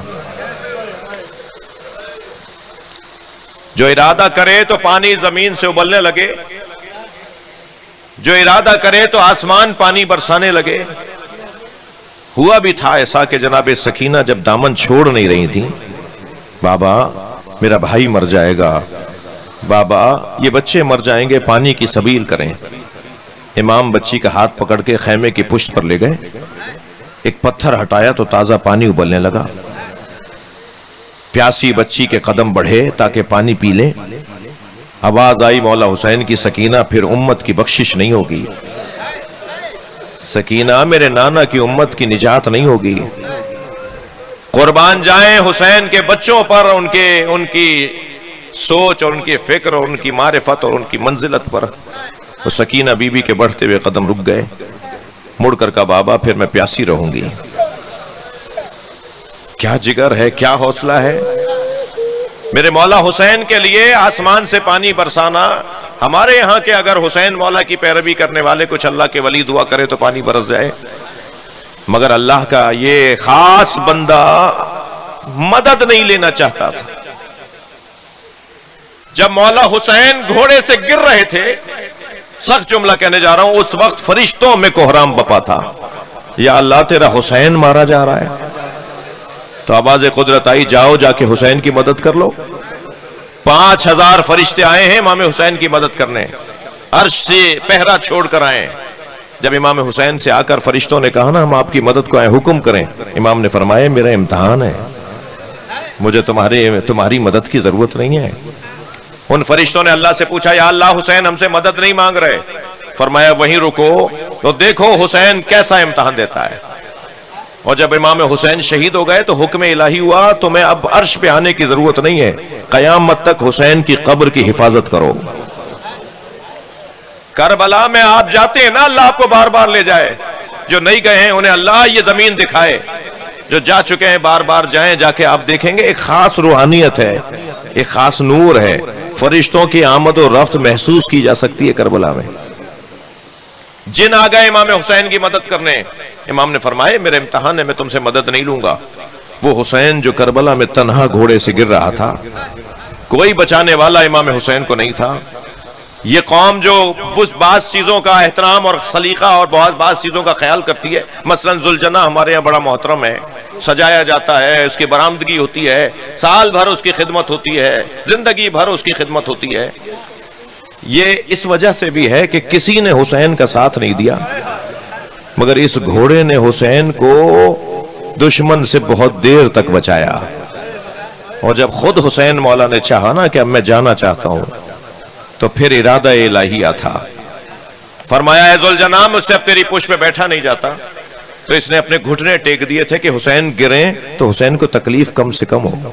جو ارادہ کرے تو پانی زمین سے ابلنے لگے، جو ارادہ کرے تو آسمان پانی برسانے لگے. ہوا بھی تھا ایسا کہ جناب سکینہ جب دامن چھوڑ نہیں رہی تھی، بابا میرا بھائی مر جائے گا، بابا یہ بچے مر جائیں گے، پانی کی سبیل کریں. امام بچی کا ہاتھ پکڑ کے خیمے کی پشت پر لے گئے، ایک پتھر ہٹایا تو تازہ پانی ابلنے لگا. پیاسی بچی کے قدم بڑھے تاکہ پانی پی لیں. آواز آئی مولا حسین کی، سکینہ پھر امت کی بخشش نہیں ہوگی، سکینہ میرے نانا کی امت کی نجات نہیں ہوگی. قربان جائیں حسین کے بچوں پر، ان کی سوچ اور ان کی فکر اور ان کی معرفت اور ان کی منزلت پر. وہ سکینہ بی بی کے بڑھتے ہوئے قدم رک گئے، مڑ کر کہا بابا پھر میں پیاسی رہوں گی. کیا جگر ہے، کیا حوصلہ ہے. میرے مولا حسین کے لیے آسمان سے پانی برسانا. ہمارے یہاں کے اگر حسین مولا کی پیروی کرنے والے کچھ اللہ کے ولی دعا کرے تو پانی برس جائے، مگر اللہ کا یہ خاص بندہ مدد نہیں لینا چاہتا تھا. جب مولا حسین گھوڑے سے گر رہے تھے، سخت جملہ کہنے جا رہا ہوں، اس وقت فرشتوں میں کوہرام بپا تھا، یا اللہ تیرا حسین مارا جا رہا ہے. تو آواز قدرت آئی، جاؤ جا کے حسین کی مدد کر لو. 5000 فرشتے آئے ہیں امام حسین کی مدد کرنے، عرش سے پہرا چھوڑ کر آئے. جب امام حسین سے آ کر فرشتوں نے کہا نا ہم آپ کی مدد کو حکم کریں، امام نے فرمایا میرا امتحان ہے، مجھے تمہاری مدد کی ضرورت نہیں ہے۔ ان فرشتوں نے اللہ سے پوچھا یا اللہ حسین ہم سے مدد نہیں مانگ رہے، فرمایا وہیں رکو تو دیکھو حسین کیسا امتحان دیتا ہے۔ اور جب امام حسین شہید ہو گئے تو حکم الہی ہوا تمہیں اب عرش پہ آنے کی ضرورت نہیں ہے، قیامت تک حسین کی قبر کی حفاظت کرو۔ کربلا میں آپ جاتے ہیں نا، اللہ آپ کو بار بار لے جائے، جو نہیں گئے ہیں انہیں اللہ یہ زمین دکھائے، جو جا چکے ہیں بار بار جائیں، جا کے آپ دیکھیں گے ایک خاص روحانیت ہے، ایک خاص نور ہے، فرشتوں کی آمد و رفت محسوس کی جا سکتی ہے کربلا میں۔ جن آ گئے امام حسین کی مدد کرنے، امام نے فرمایا میرے امتحان ہے، میں تم سے مدد نہیں لوں گا۔ وہ حسین جو کربلا میں تنہا گھوڑے سے گر رہا تھا، کوئی بچانے والا امام حسین کو نہیں تھا۔ یہ قوم جو بعض چیزوں کا احترام اور سلیقہ اور بعض چیزوں کا خیال کرتی ہے، مثلا ذوالجناح ہمارے یہاں بڑا محترم ہے، سجایا جاتا ہے، اس کی برآمدگی ہوتی ہے، سال بھر اس کی خدمت ہوتی ہے، زندگی بھر اس کی خدمت ہوتی ہے۔ یہ اس وجہ سے بھی ہے کہ کسی نے حسین کا ساتھ نہیں دیا، مگر اس گھوڑے نے حسین کو دشمن سے بہت دیر تک بچایا۔ اور جب خود حسین مولا نے چاہا نا کہ اب میں جانا چاہتا ہوں، تو پھر ارادہ الہیہ تھا، فرمایا اے ذوالجناح مجھ سے اب تیری پشت پہ بیٹھا نہیں جاتا۔ تو اس نے اپنے گھٹنے ٹیک دیے تھے کہ حسین گریں تو حسین کو تکلیف کم سے کم ہو۔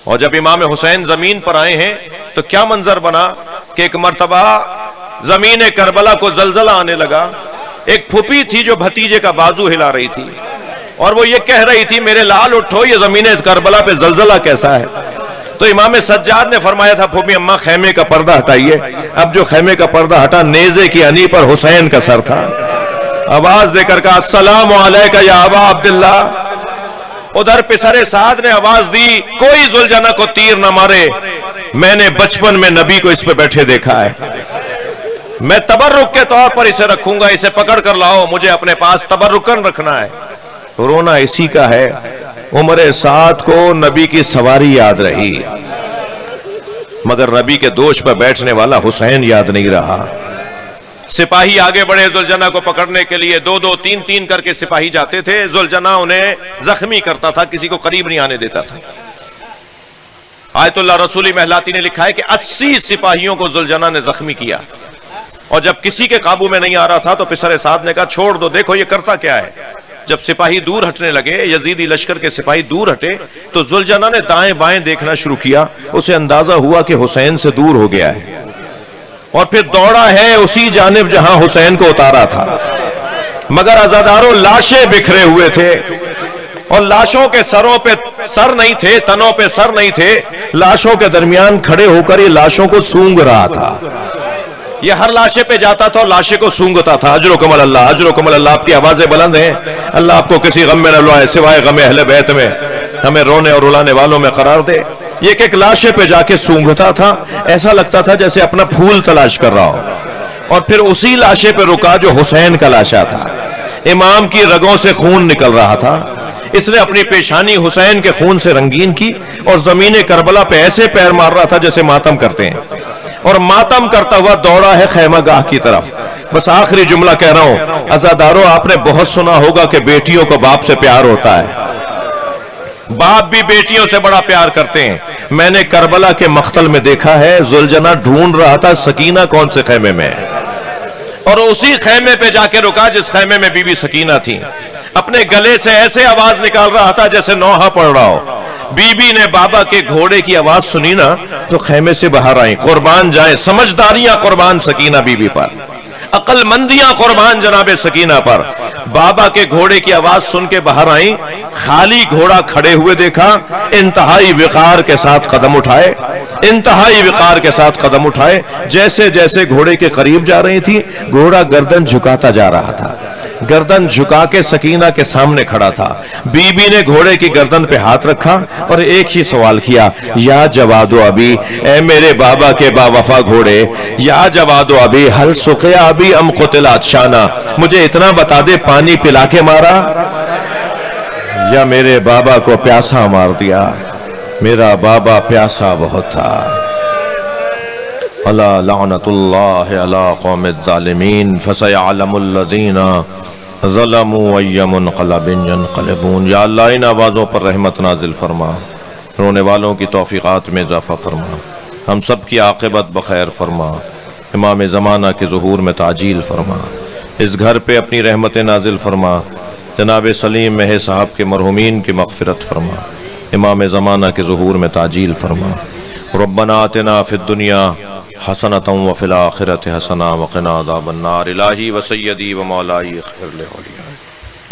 اور جب امام حسین زمین پر آئے ہیں تو کیا منظر بنا کہ ایک مرتبہ زمین کربلا کو زلزلہ آنے لگا، ایک پھوپھی تھی جو بھتیجے کا بازو ہلا رہی تھی، اور وہ یہ کہہ رہی تھی میرے لال اٹھو، یہ زمین کربلا پہ زلزلہ کیسا ہے؟ تو امام سجاد نے فرمایا تھا پھوپھی اماں خیمے کا پردہ ہٹائیے۔ اب جو خیمے کا پردہ ہٹا، نیزے کی انی پر حسین کا سر تھا۔ آواز دے کر کہا السلام علیکہ یا ابا عبداللہ۔ ادھر پسر سعد نے آواز دی کوئی ذوالجناح کو تیر نہ مارے، میں نے بچپن میں نبی کو اس پہ بیٹھے دیکھا ہے، میں تبرک کے طور پر اسے رکھوں گا، اسے پکڑ کر لاؤ، مجھے اپنے پاس تبرکن رکھنا ہے۔ رونا اسی کا ہے، عمر سعد کو نبی کی سواری یاد رہی، مگر نبی کے دوش پر بیٹھنے والا حسین یاد نہیں رہا۔ سپاہی آگے بڑھے ذوالجناح کو پکڑنے کے لیے، دو دو تین تین کر کے سپاہی جاتے تھے، ذوالجناح انہیں زخمی کرتا تھا، کسی کو قریب نہیں آنے دیتا تھا۔ آیت اللہ رسولی محلاتی نے لکھا ہے کہ 80 سپاہیوں کو ذوالجناح نے زخمی کیا، اور جب کسی کے قابو میں نہیں آ رہا تھا تو پسر سعد نے کہا چھوڑ دو، دیکھو یہ کرتا کیا ہے۔ جب سپاہی دور ہٹنے لگے، یزیدی لشکر کے سپاہی دور ہٹے، تو ذوالجناح نے دائیں بائیں دیکھنا شروع کیا، اسے اندازہ ہوا کہ حسین سے دور ہو گیا ہے، اور پھر دوڑا ہے اسی جانب جہاں حسین کو اتارا تھا، مگر عزاداروں لاشیں بکھرے ہوئے تھے، اور لاشوں کے سروں پہ سر نہیں تھے، تنوں پہ سر نہیں تھے، لاشوں کے درمیان کھڑے ہو کر یہ لاشوں کو سونگ رہا تھا۔ یہ ہر لاشے پہ جاتا تھا اور لاشے کو سونگتا تھا۔ اجرکم اللہ، اجرکم اللہ، آپ کی آوازیں بلند ہیں، اللہ آپ کو کسی غم میں نہ لائے سوائے غم اہل بیت میں، ہمیں رونے اور رلانے والوں میں قرار دے۔ یہ ایک لاشے پہ جا کے سونگتا تھا، ایسا لگتا تھا جیسے اپنا پھول تلاش کر رہا ہو، اور پھر اسی لاشے پہ رکا جو حسین کا لاشا تھا۔ امام کی رگوں سے خون نکل رہا تھا، اس نے اپنی پیشانی حسین کے خون سے رنگین کی، اور زمین کربلا پہ ایسے پیر مار رہا تھا جیسے ماتم کرتے ہیں، اور ماتم کرتا ہوا دوڑا ہے خیمہ گاہ کی طرف۔ بس آخری جملہ کہہ رہا ہوں، عزاداروں آپ نے بہت سنا ہوگا کہ بیٹیوں کو باپ سے پیار ہوتا ہے، باپ بھی بیٹیوں سے بڑا پیار کرتے ہیں۔ میں نے کربلا کے مقتل میں دیکھا ہے ذوالجناح ڈھونڈ رہا تھا سکینہ کون سے خیمے میں، اور اسی خیمے پہ جا کے رکا جس خیمے میں بی بی سکینہ تھی، اپنے گلے سے ایسے آواز نکال رہا تھا جیسے نوحہ پڑھ رہا ہو۔ بی بی نے بابا کے گھوڑے کی آواز سنی نا تو خیمے سے باہر آئیں، قربان جائیں سمجھداریاں قربان سکینہ بی بی پر، عقل مندیاں قربان جناب سکینہ پر۔ بابا کے گھوڑے کی آواز سن کے باہر آئیں، خالی گھوڑا کھڑے ہوئے دیکھا، انتہائی وقار کے ساتھ قدم اٹھائے، انتہائی وقار کے ساتھ قدم اٹھائے۔ جیسے جیسے گھوڑے کے قریب جا رہی تھی، گھوڑا گردن جھکاتا جا رہا تھا، گردن جھکا کے سکینہ کے سامنے کھڑا تھا۔ بی بی نے گھوڑے کی گردن پہ ہاتھ رکھا اور ایک ہی سوال کیا، یا جواد و ابی، اے میرے بابا کے با وفا گھوڑے، یا جواد و ابی ہل سقیا ابی ام قتل عطشانا، مجھے اتنا بتا دے پانی پلا کے مارا یا میرے بابا کو پیاسا مار دیا؟ میرا بابا پیاسا بہت تھا۔ الا لعنت اللہ علی قوم الظالمین فسیعلم الذین ظلموا ای منقلب ینقلبون۔ یا اللہ ان آوازوں پر رحمت نازل فرما، رونے والوں کی توفیقات میں اضافہ فرما، ہم سب کی عاقبت بخیر فرما، امام زمانہ کے ظہور میں تعجیل فرما، اس گھر پہ اپنی رحمت نازل فرما، جناب سلیم محی صاحب کے مرحومین کی مغفرت فرما، امام زمانہ کے ظہور میں تعجیل فرما۔ ربنا آتنا فی الدنیا حسنۃ وفی الآخرۃ حسنۃ وقنا عذاب النار۔ الہی و سیدی و مولائی اغفر لوالدی